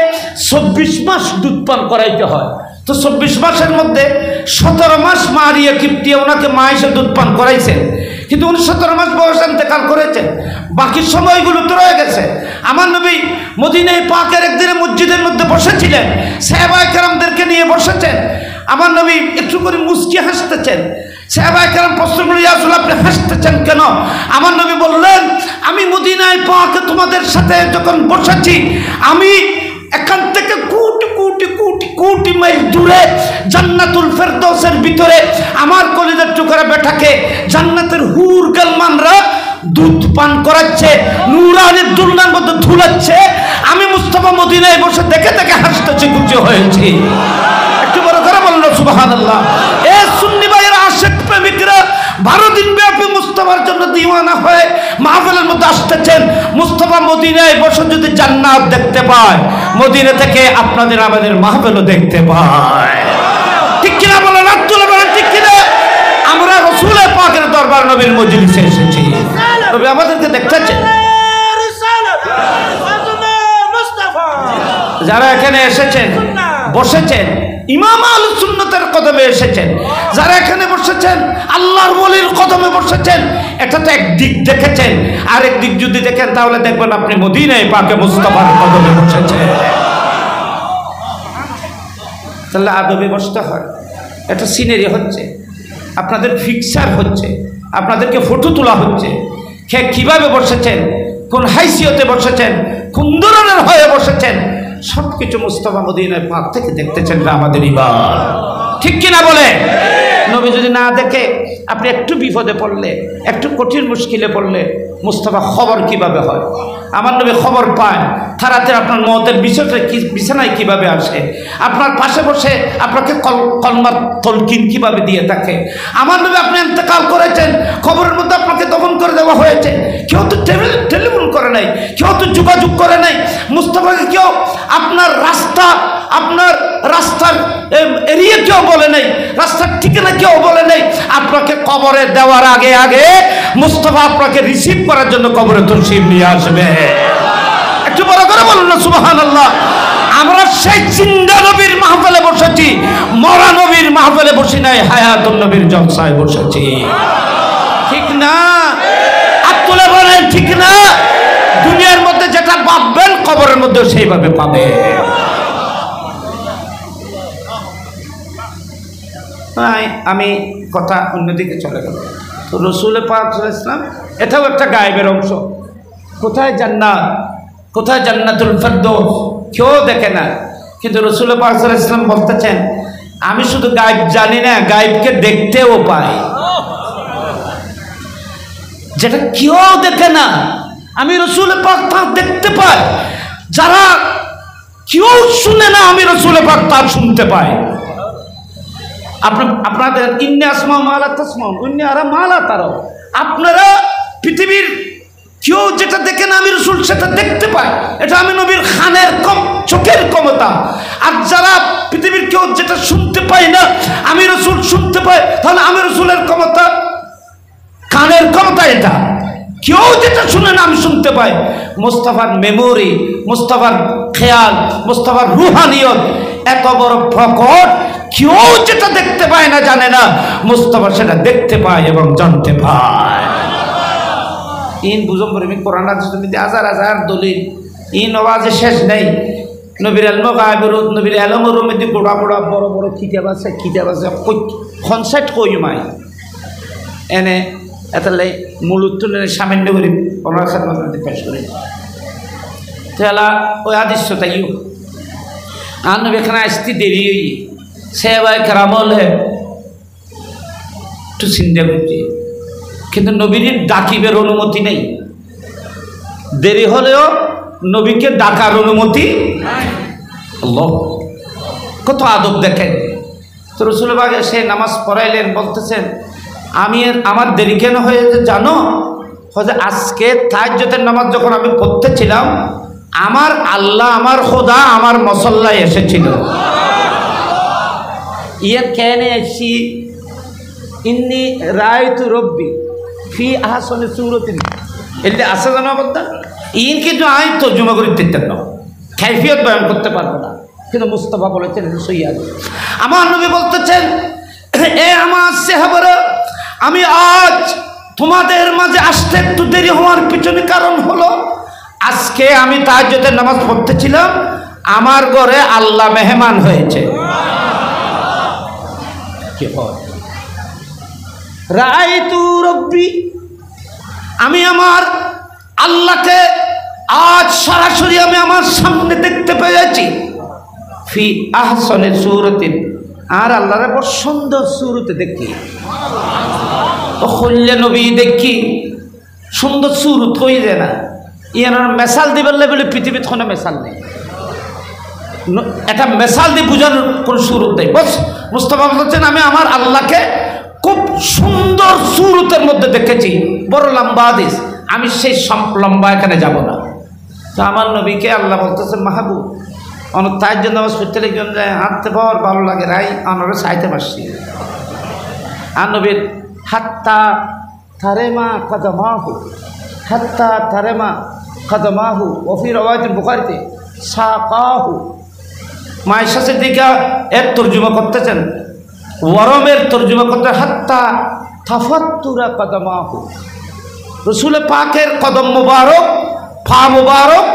24 মাস দুধ পান করাইতে হয়। তো 24 মাসের মধ্যে 17 মাস মারিয়া কিপ্টিয়া ওনাকে মা এসে দুধ পান করাইছেন, কিন্তু উনি 17 মাস বয়সে ইন্তেকাল করেছেন, বাকি সময়গুলো তো রয়ে গেছে। আমার নবী মদিনায় পাকের একদিনে মসজিদের মধ্যে বসেছিলেন, সাহাবায়ে কেরামদেরকে নিয়ে বসেছেন। আমার নবী একটু করে মুচকি হাসতেছেন। সাহাবায়ে কেরাম প্রশ্ন করলেন, ইয়া রাসূলুল্লাহ আপনি হাসতেছেন কেন? আমার নবী বললেন, আমি মদিনায় পাকে তোমাদের সাথে যখন বসেছি, আমি এখান থেকে কোটি কোটি কোটি কোটি মাইল দূরে জান্নাতুল ফেরদৌসের ভিতরে আমার কলিজার টুকরা বেটাকে জান্নাতের হুর গালমানরা দুধ পান করাচ্ছে, নূরানির দুলনার মধ্যে ধুলাচ্ছে। আমি মুস্তাফা মদিনায় বসে দেখে দেখে হাসতেছি, খুশি হয়েছি। একটু বড় করে বলল সুবহানাল্লাহ। এ সুন্নি ভাইয়েরা, আশিক প্রেমিকরা 12 দিন ব্যাপী মুস্তাফার জন্য দিওয়ানা হয়ে মাহফিলের মধ্যে আসতেছেন। মুস্তাফা মদিনায় বসে যদি জান্নাত দেখতে পায়, মদিনা থেকে আপনাদের আমাদের মাহফিলও দেখতে পায়। ঠিক কিনা বলেন? আব্দুল্লাহ বলেন ঠিক কিনা? আমরা রাসূল পাকের দরবার নবীর মজলিসে এসেছি, তবে আমাদেরকে দেখতেছেন। যারা এখানে এসেছেন বসেছেন ইমাম আহলুস সুন্নাতের কদমে এসেছেন, যারা এখানে বসেছেন আল্লাহর ওলির কদমে বসেছেন, এটা তো একদিক দেখেছেন। আর একদিক যদি দেখেন তাহলে দেখবেন আপনি মদিনায় পাকে মুস্তাফার কদমে বসেছেন। তাহলে আদবে বসতে হয়। এটা সিনারি হচ্ছে, আপনাদের ফিক্সার হচ্ছে, আপনাদেরকে ফটো তোলা হচ্ছে, কে কিভাবে বসেছেন, কোন হাইসিয়তে বসেছেন, কোন ধরনের হয়ে বসেছেন, সবকিছু মুস্তাফা মদিনায় পাক থেকে দেখতেছেন আমাদের ইমান। ঠিক কিনা বলে? নবী যদি না দেখে আপনি একটু বিপদে পড়লে, একটু কঠিন মুশকিলে পড়লে, মুস্তাফা খবর কিভাবে হয়? আমার নবী খবর পায় তাড়াতাড়ি আপনার মওতের বিষয়টা কি, বিছানায় কিভাবে আসে, আপনার পাশে বসে আপনাকে কলমার তলকিন কিভাবে দিয়ে থাকে। আমার নবী আপনি ইন্তেকাল করেছেন, খবরের মধ্যে আপনাকে দফন করে দেওয়া হয়েছে, কেউ তো টেলিফোন করে নাই, কেউ তো যোগাযোগ করে নাই। মুস্তাফাকে কেউ আপনার রাস্তার এরিয়া কেউ বলে নাই, রাস্তার ঠিকানা কেউ বলে নাই। আপনাকে কবরে দেওয়ার আগে আগে মুস্তাফা আপনাকে রিসিভ করার জন্য কবরে তশরিফ নিয়ে আসবে। একটু বড় করে বলুন না সুবহানাল্লাহ। আমরা সেই জিন্দা নবীর মাহফিলে বসেছি, মরা নবীর মাহফিলে বসি নাই, হায়াতুন নবীর জলসায় বসেছি। ঠিক না? আব্দুল্লাহ বলেন ঠিক না? দুনিয়ার মধ্যে যেটা ভাববেন কবরের মধ্যে সেইভাবে পাবে। আমি কথা অন্যদিকে চলে গেল। তো রসুল পাক সাল্লাল্লাহু আলাইহি ওয়াসাল্লাম, এটাও একটা গায়েবের অংশ। কোথায় জান্নাত, কোথায় জান্নাতুল ফেরদৌস কেউ দেখে না, কিন্তু রসুল পাক সাল্লাল্লাহু আলাইহি ওয়াসাল্লাম বলতেছেন, আমি শুধু গায়েব জানি না, গায়েবকে দেখতেও পাই। যেটা কেউ দেখে না, আমি রসুল পাক তা দেখতে পাই। যারা কেউ শুনে না, আমি রসুল পাক তা শুনতে পাই। আপনাদের ইন্না আসমা মালা তাসমাউন ইন্না আরা মালা তারাও, আপনারা পৃথিবীর কেউ যেটা দেখে না, আমি রসুল সেটা দেখতে পাই। এটা আমি নবীর খানের চোখের ক্ষমতা। আর যারা পৃথিবীর কেউ যেটা শুনতে পায় না, আমি রসুল শুনতে পাই, তাহলে আমি রসুলের ক্ষমতা কানের ক্ষমতা। এটা কেউ যেটা শুনে না, আমি শুনতে পাই। মুস্তাফার মেমোরি, মুস্তাফার খেয়াল, মুস্তাফার রুহানিয়ত এত বড় প্রকট, কেউ যেটা দেখতে পায় না, জানে না, মুস্তাফা সেটা দেখতে পায় এবং জানতে পায়। ইন বুঝম প্রেমিক কোরআন হাদিসে হাজার হাজার দলিল ইন আওয়াজে শেষ নেই। নবীর আলম গায়বরুদ নবীর আলমর মধ্যে গোড়া গোড়া বড় বড় কিতাব আছে কনসেপ্ট কই মাই এনে এতালে মূলত সামান্য করি ওনার সাথে মধ্যে পেশ করি তাহলে ওই আদিশ্য তাইও আর নবী এখানে আসতে দেরি হই সে ভাই খারাপ হলে একটু চিন্তা করছি, কিন্তু নবীর ডাকিবের অনুমতি নেই। দেরি হলেও নবীকে ডাকার অনুমতি আল্লাহ কত আদব দেখেন। তো রসুল বাগে সে নামাজ পড়াইলেন, বলতেছেন আমি আমার দেরি কেন হয়েছে জানো? হয়তো আজকে তাহাজ্জুদের নামাজ যখন আমি পড়তেছিলাম আমার আল্লাহ আমার খোদা আমার মসল্লায় এসেছিল। ইয়ে কেন এসি ইন্নি রায়তু রব্বি ফি আহসানি সূরাতিন এলে আসা জানা বলতা ইন কিন্তু আই তর্জমা করে দিতেন না, কাইফিয়ত বয়ান করতে পারবো না, কিন্তু মুস্তাফা বলেছেন সহিহ। আমার নবী বলতেছেন এ আমার সাহাবারা, আমি আজ তোমাদের মাঝে আসতে একটু দেরি হওয়ার পিছনে কারণ হলো আজকে আমি তাহাজ্জুদের নামাজ পড়তেছিলাম, আমার ঘরে আল্লাহ মেহমান হয়েছে। কি হয় রাআইতু রব্বি, আমি আমার আল্লাহকে আজ সরাসরি আমি আমার সামনে দেখতে পেয়েছি। ফি আহসানি সূরাতিন, আর আল্লাহর বড় সুন্দর সূরতে দেখি। ও খুললে নবী দেখি সুন্দর সূরত হয়ে যায় না, ইয়ার মেসাল দিবার বলে পৃথিবীত কোনো মেসাল নেই, এটা মেসাল দিয়ে বোঝানোর কোনো সূরত নেই। বস মুস্তাফা বলছেন আমি আমার আল্লাহকে খুব সুন্দর সূরতের মধ্যে দেখেছি, বড় লম্বা হাদিস, আমি সেই লম্বা এখানে যাব না। তো আমার নবীকে আল্লাহ বলতেছেন মাহবুব অনেক তার জন্য আমার সত্যি লেগে যায় হাঁটতে পাওয়ার ভালো লাগে রাই আমরা চাইতে পারছি। আর নবীর হাত্তা থারেমা কদমাহু, হাত্তা থারেমা কদমাহু ওফি রওয়ায়াতুল বুখারীতে সাকাহু। মায়েশা সিদ্দিকা এর তর্জমা করতেছেন, ওয়ারমের তর্জমা করতে হাত্তা তাফাত্তুরা কদমাহু, রসুল পাকের কদম মুবারক পা মুবারক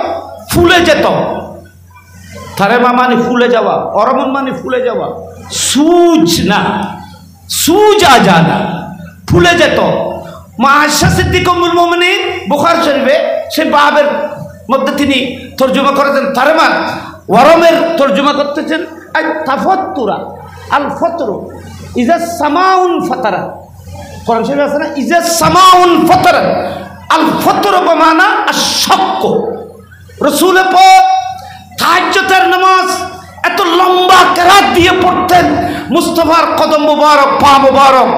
ফুলে যেত। থারেমা মানে ফুলে যাওয়া, অরমন মানে ফুলে যাওয়া, সুজ না সুজা জানা, ফুলে যেত। মা আয়েশা সিদ্দিকা উম্মুল মুমিনিন বুখারী শরীফে সে বাবের মধ্যে তিনি তর্জমা করেছেন থারেমা, ওয়ারমের তর্জমা করতেছেন আই তাফাত্তুরা আল ফতরু ইজা সামাউন ফাতারা। কোরআন শরীফে আছে না ইজা সামাউন ফাতারা, আল ফতরু বমানা আশ-শাক্ক। রাসূল পাক তাহাজ্জুদের নামাজ এত লম্বা কেরাত দিয়ে পড়তেন, মুস্তাফার কদম মুবারক পা মুবারক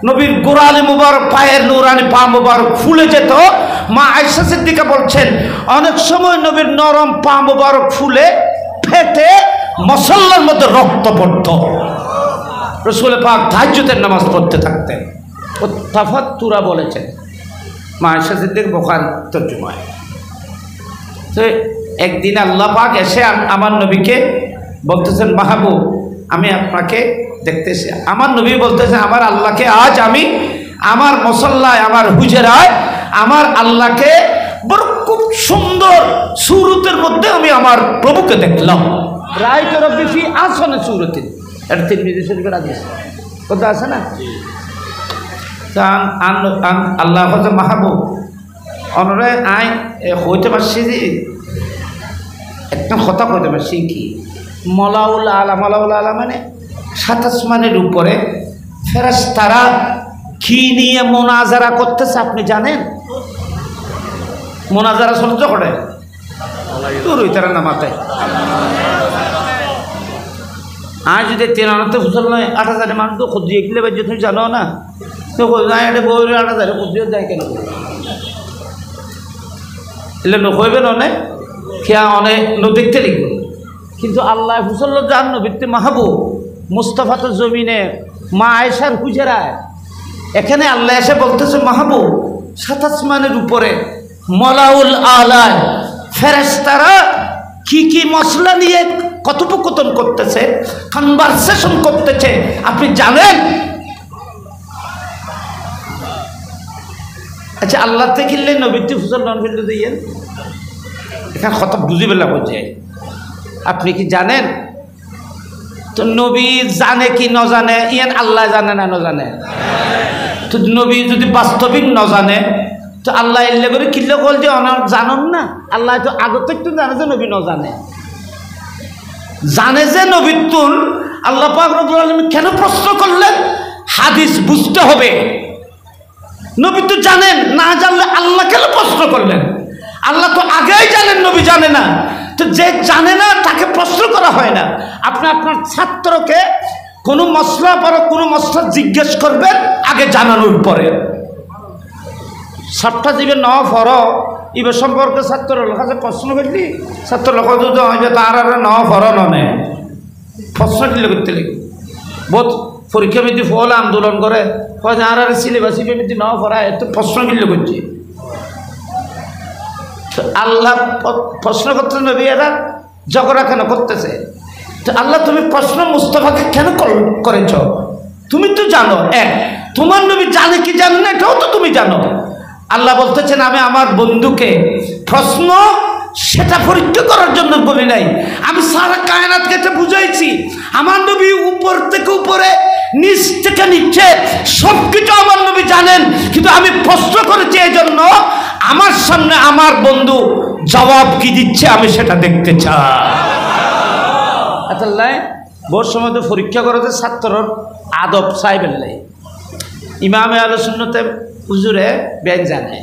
নবীর গোড়ালি মুবারক পায়ের নুরানি পা মুবারক ফুলে যেত। মা আয়েশা সিদ্দিকা বলছেন অনেক সময় নবীর নরম পা মুবারক ফুলে ফেটে মুসল্লার মধ্যে রক্ত পড়ত। রাসূল পাক তাহাজ্জুদের নামাজ পড়তে থাকতেন। ও তাফাত্তুরা বলেছেন মা আয়েশা সিদ্দিকা বুখারী তরজমায়। তো একদিন আল্লাহ পাক এসে আমার নবীকে বলতেছেন মাহবুব আমি আপনাকে দেখতেছি। আমার নবী বলতেছেন আমার আল্লাহকে আজ আমি আমার মুসল্লায় আমার হুজরায় আমার আল্লাহকে বড় খুব সুন্দর সূরতের মধ্যে আমি আমার প্রভুকে দেখলাম। রাআইতু রব্বি ফি আহসানি সূরাতিন, এটা তিরমিজি শরীফের হাদিস, কথা আছে না? আল্লাহ হচ্ছে মাহবুব অনরে আই হইতে পারছি যে একটা কথা কইতে পারছি কি মলাউল আলা, মলাউল আলা মানে সাত আসমানের উপরে ফেরেশতারা কি নিয়ে মোনাজারা করতেছে আপনি জানেন? মোনাজারা সহ্য করে তোর ওই তারা না মাথায় আজ যদি 93 ফুসল নয় 8000 মানুষ তো খুঁজিয়ে গেলে বাজে তুমি জানো না তো এটা বই 8000 খুঁজিয়ে যায় কেন এলে নকইবে ননে খেয়া অনেক দেখতে লিখবে, কিন্তু আল্লাহ ফুসল্ল জান নবীতে মাহবুব মুস্তাফা তো জমিনে মা আয়েশার হুজরায় এখানে আল্লাহ এসে বলতেছে মাহবুব সাত আসমানের উপরে মলাউল আলায় ফেরেশতারা কি কি মশলা নিয়ে কথোপকথন করতেছে, কনভারসেশন করতেছে আপনি জানেন? আচ্ছা আল্লাহ থেকে কিনলে নবীতে ফুজল নন ফেললে দিয়েন, এখানে কথা বুঝি বেলা বলছে। আপনি কি জানেন তো নবী জানে কি ন জানে, ইয়ান আল্লাহ জানে না ন জানে? তো নবী যদি বাস্তবিক ন জানে তো আল্লাহ এলে করে কিনলে বল যে জানন না, আল্লাহ তো আগত একটু জানে যে নবী ন জানে, জানে যে নবীর তুল। আল্লাহ পাক রব্বুল আলামিন কেন প্রশ্ন করলেন? হাদিস বুঝতে হবে। নবী তো জানেন, না জানলে আল্লাহ কেন প্রশ্ন করলেন? আল্লাহ তো আগেই জানেন নবী জানে না, তো যে জানে না তাকে প্রশ্ন করা হয় না। আপনি আপনার ছাত্রকে কোনো মশলা পর কোনো মশলা জিজ্ঞেস করবেন আগে জানানোর পরে। সবটা দিবে ন ফর ইবে সম্পর্কে ছাত্রের কাছে প্রশ্ন করলি, ছাত্র লোক যদি হইবে তার আর ন ফর ননে প্রশ্ন দিলে করতে লাগে। বহুত পরীক্ষা বিধি ফল আন্দোলন করে আর আর সিলেবাস বিধি ন ফরা এত প্রশ্ন কিনলে করছে। আল্লাহ প্রশ্ন করতে নবী এরা ঝগড়া কেন করতেছে? তো আল্লাহ তুমি প্রশ্ন মুস্তাফাকে কেন করেছ? তুমি তো জানো, তোমার নবী জানে কি জানে না এটাও তো তুমি জানো। আল্লাহ বলতেছেন আমি আমার বন্ধুকে প্রশ্ন সেটা পরীক্ষা করার জন্য বলি নাই, আমি সারা কায়নাতকে এটা বুঝাইছি। আমার নবী উপর থেকে উপরে নিচ থেকে নিচে সবকিছু আমার নবী জানেন, কিন্তু আমি প্রশ্ন করেছি এই জন্য আমার সামনে আমার বন্ধু জবাব কি দিচ্ছে আমি সেটা দেখতে চাই। আল্লাহ বহু সময় তো পরীক্ষা করাতে ছাত্রর আদব চাইবেন নাই। ইমামে আহলে সুন্নতে হুজুরে বেন জানে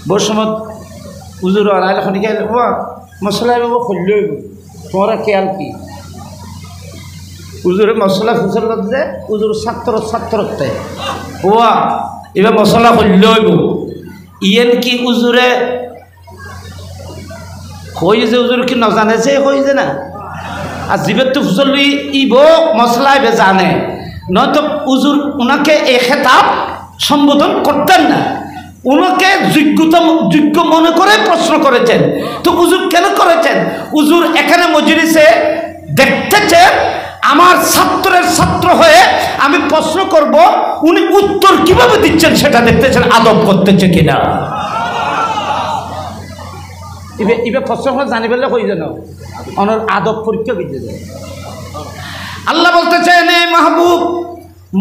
বহু সময় হুজুর আনাইলে খনিকে মশলা খুললে তোমার খেয়াল কি? হুজুরে মশলা ফুসল যে হুজুর ছাত্রতে ওয়া এবার মশলা খুললে ইয়েন কি হুজুরে হয়ে যে হুজুর কি নজানে যে হয়ে যে না। আর জীবের তো ফুসল ইব মশলা এবে জানে, নয়তো হুজুর ওনাকে এ খেতাব সম্বোধন করতেন না, ওনাকে যোগ্য মনে করে প্রশ্ন করেছেন। তো হুজুর কেন করেছেন? হুজুর এখানে মজলিসে দেখতেছেন আমার ছাত্রের ছাত্র হয়ে আমি প্রশ্ন করব, উনি উত্তর কিভাবে দিচ্ছেন সেটা দেখতেছেন, আদব করতেছে কিনা। এবার প্রশ্ন জানি পেলে হয়ে যেন অনর আদব পরীক্ষা দিতে যায়। আল্লাহ বলতেছেন এ মাহবুব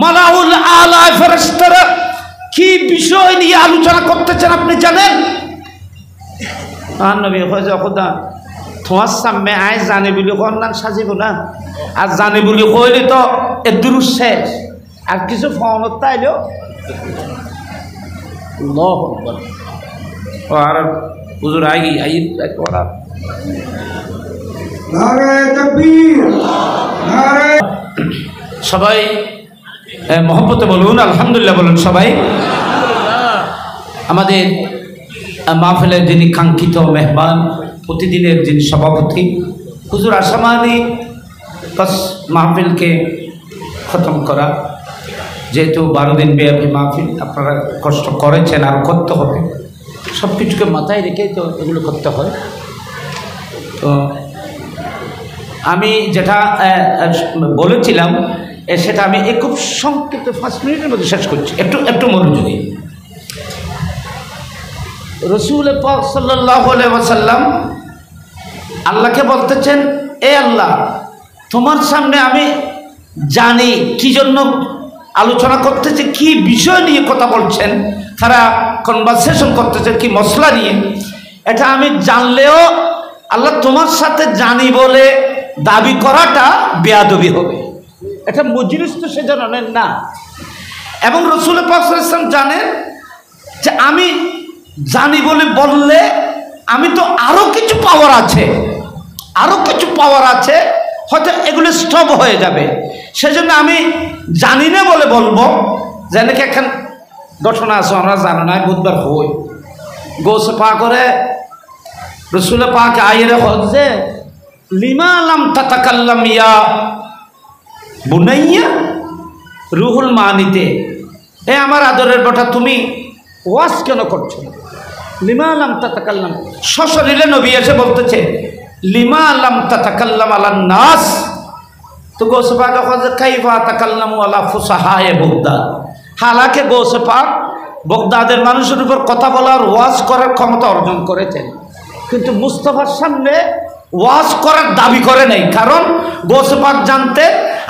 মালাউল আলা ফেরেশতারা কি বিষয় নিয়ে আলোচনা করতেছেন আপনি জানেন? নবী কইছে খোদা তোমার সামনে আয় জানে বলে কন্যান সাজিব না, আর জানে বলে কইলে তো এ দুরু শেষ, আর কিছু ফোনত তাইলেও আল্লাহু আকবার। আর হুজুর আই করা নারে তাকবীর, নারে সবাই মহব্বতে বলুন আলহামদুলিল্লাহ বলুন সবাই। আমাদের মাহফিলের যিনি কাঙ্ক্ষিত মেহমান, প্রতিদিনের যিনি সভাপতি হুজুর আসামানি মাহফিলকে খতম করা, যেহেতু 12 দিন ব্যাপী মাহফিল আপনারা কষ্ট করেছেন আর করতে হবে, সব কিছুকে মাথায় রেখেই তো এগুলো করতে হয়। তো আমি যেটা বলেছিলাম সেটা আমি খুব সংক্ষিপ্ত 5 মিনিটের মধ্যে শেষ করছি, একটু মনোযোগী। রসুল পাক সাল্লাল্লাহু আলাইহি ওয়াসাল্লাম আল্লাহকে বলতেছেন এ আল্লাহ তোমার সামনে আমি জানি কি জন্য আলোচনা করতেছে, কি বিষয় নিয়ে কথা বলছেন, তারা কনভারসেশন করতেছে কি মশলা নিয়ে, এটা আমি জানলেও আল্লাহ তোমার সাথে জানি বলে দাবি করাটা বেয়াদবি হবে, এটা মজলিস তো সে জানেন না। এবং রসুল পাক সাল্লাল্লাহু আলাইহি ওয়াসাল্লাম জানেন যে আমি জানি বলে বললে আমি তো আরো কিছু পাওয়ার আছে, হয়তো এগুলো স্টপ হয়ে যাবে, সেজন্য আমি জানি না বলে বলবো। যেন কি এখন ঘটনা আছে আমরা জানো না, বুধবার হই গোসে পা করে রসুল পাক আইরে হচ্ছে লিমা লাম তাতাকাল্লাম ইয়া বুনাইয়া রুহুল মানিতে, এ আমার আদরের বেটা তুমি ওয়াজ কেন করছো? লিমা লাম তাতাকাল্লাম, সশরীরে নবী এসে বলতেছে লিমা লাম তাতাকাল্লাম আলান নাস। তো গোসে পাক কাইফা তাকাল্লামু আলা ফুসাহায়ে বুগদাদ, হালাকে গোসে পাক বগদাদের মানুষের উপর কথা বলার ওয়াজ করার ক্ষমতা অর্জন করেছেন, কিন্তু মুস্তাফার সামনে ওয়াজ করার দাবি করে নাই। কারণ গৌসে পাক জানতে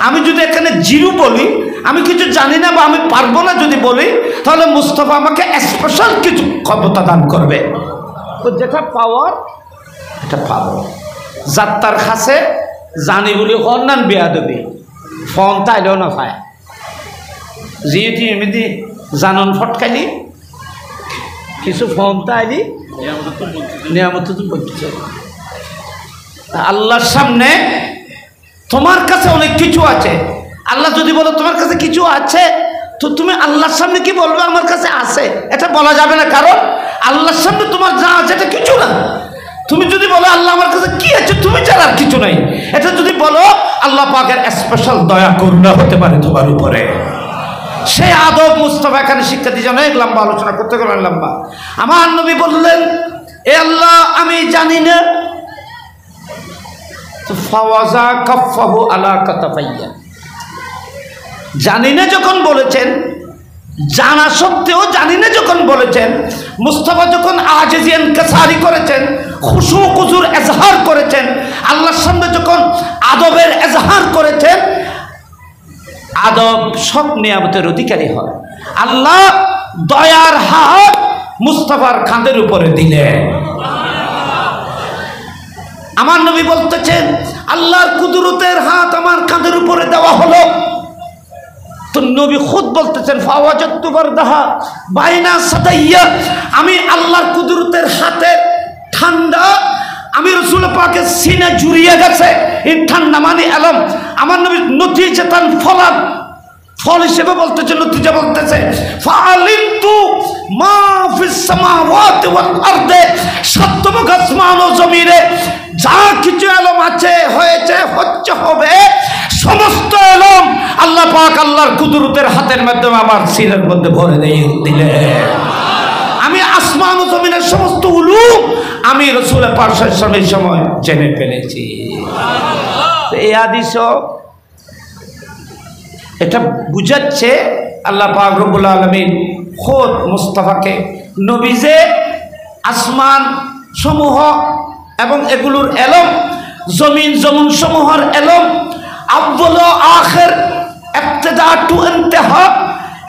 আমি যদি এখানে জিরো বলি, আমি কিছু জানি না বা আমি পারবো না যদি বলি, তাহলে মুস্তাফা আমাকে স্পেশাল কিছু ক্ষমতা দান করবে। তো যেটা পাওয়ার এটা পাবো। যাত্রার খাসে জানি বলি অন্যান্য বেয়াদবি ফোন তাইলেও না পায়, যেহেতু এমনি জানন ফটকাইলি কিছু ফোন তাইলি নিয়ামত তো বলতেছে। আল্লাহর সামনে তোমার কাছে অনেক কিছু আছে। আল্লাহ যদি বলো তোমার কাছে কিছু আছে, তো তুমি আল্লাহর সামনে কি বলবে আমার কাছে আছে? এটা বলা যাবে না, কারণ আল্লাহর সামনে তোমার যা আছে এটা কিছু না। তুমি যদি বলো আল্লাহ আমার কাছে কি আছে, তুমি ছাড়া আর কিছু নাই, এটা যদি বলো আল্লাহ পাকের স্পেশাল দয়া করুণা হতে পারে তোমার উপরে। সেই আদব মুস্তাফা এখানে শিক্ষা দিয়ে অনেক লম্বা আলোচনা করতে গেলেন, লম্বা। আমার নবী বললেন, এ আল্লাহ আমি জানি না। ফাওয়াজা কাফাহু আলা কাতাফাইয়া, জানি না যখন বলেছেন, জানা সত্ত্বেও জানি না যখন বলেছেন, মুস্তাফা যখন আজেজি ইনকিসারি করেছেন, খুশু কুজুর এজহার করেছেন, আল্লাহর সামনে যখন আদবের এজহার করেছেন, আদব সব নিয়ামতের অধিকারী হয়। আল্লাহ দয়ার হাত মুস্তাফার কাঁধের উপরে দিলেন। আমার নবী বলতেছেন, আল্লাহর কুদরতের হাত আমার কাঁধের উপরে দেওয়া হলো। তো নবী খুদ বলতেছেন, ফাওয়াজাতু বারদাহা বাইনা সাদাইয়া, আমি আল্লাহর কুদরতের হাতে ঠান্ডা আমি রাসূল পাকের সিনা জুড়িয়ে গেছে। এই ঠান্ডা মানে আলম। আমার নবী নতিজাতান ফলাদ, ফল হিসেবে বলতেছে, নতিজা বলতেছে, ফাআলিমতু মা ফিস সামাওয়াতি ওয়াল আরদে, সপ্তমুখ আসমান ও জমিনে যা কিছু এলম আছে, হয়েছে, হচ্ছে, হবে, সমস্ত এলম আল্লাহ পাক আল্লাহর কুদরতের হাতের মাধ্যমে আমার সিনার মধ্যে ভরে দিলেন। আমি আসমান ও জমিনের সমস্ত উলুম আমি রাসূল পাক সাল্লাল্লাহু আলাইহি ওয়াসাল্লামের সময় জেনে ফেলেছি। এই হাদিস এটা বুঝাচ্ছে আল্লাহ পাক রব্বুল আলামিন খোদ মুস্তাফাকে নবী যে আসমান সমূহ এবং এগুলোর এলম, জমিন জমুন সমূহের এলম, আউয়াল ও আখির, ইবতিদা টু ইনতিহা,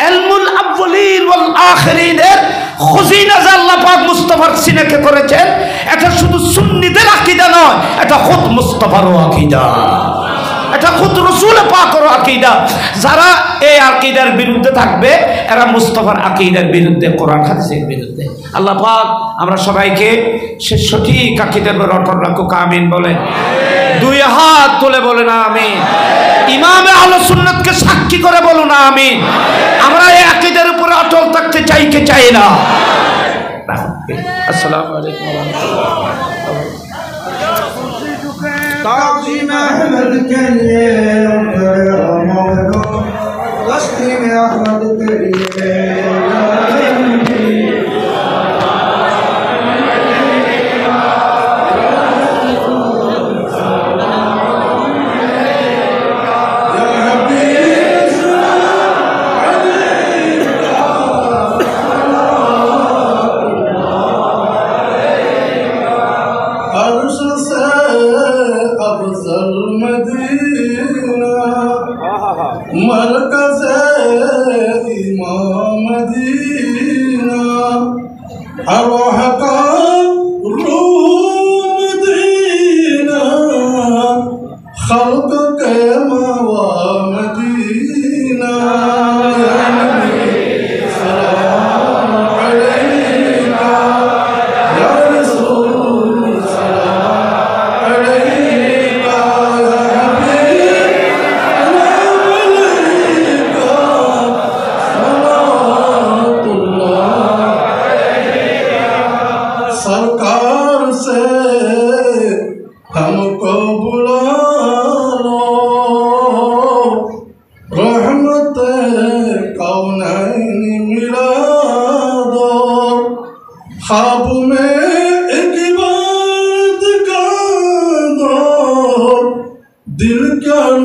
ইলমুল আউয়ালিন ওয়াল আখিরিনের খজিনা যা আল্লাহ পাক মুস্তাফার সিনাকে করেছেন, এটা শুধু সুন্নিদের আকীদা নয়, এটা খোদ মুস্তাফারও আকীদা, এটা খুদ রাসূল পাকের আকীদা। যারা এই আকীদার বিরুদ্ধে থাকবে, এরা মুস্তাফার আকীদার বিরুদ্ধে, কোরআন হাদিসের বিরুদ্ধে। আল্লাহ পাক আমরা সবাইকে সে সঠিক আকীদার উপর অটল রাখুক, আমিন বলেন। দুই হাত তুলে বলেন আমিন। ইমামে আহলে সুন্নাতকে সাক্ষী করে বলুন আমিন। আমরা এই আকীদার উপরে অটল থাকতে চাই কি চাই না? আসসালামু আলাইকুম ওয়া রাহমাতুল্লাহ। تعظيم أهل الكريم واستم أحمد मरकज़ इमाम मदीना अरवाह का रूह मदीना खल्क़ के मवा मदीना सलाम अलैका या रसूल सलाम अलैका या सरकार से हमको बुला लो, रहमत कौनैन मिला दो, ख्वाब में एक बात का दो, दिल कर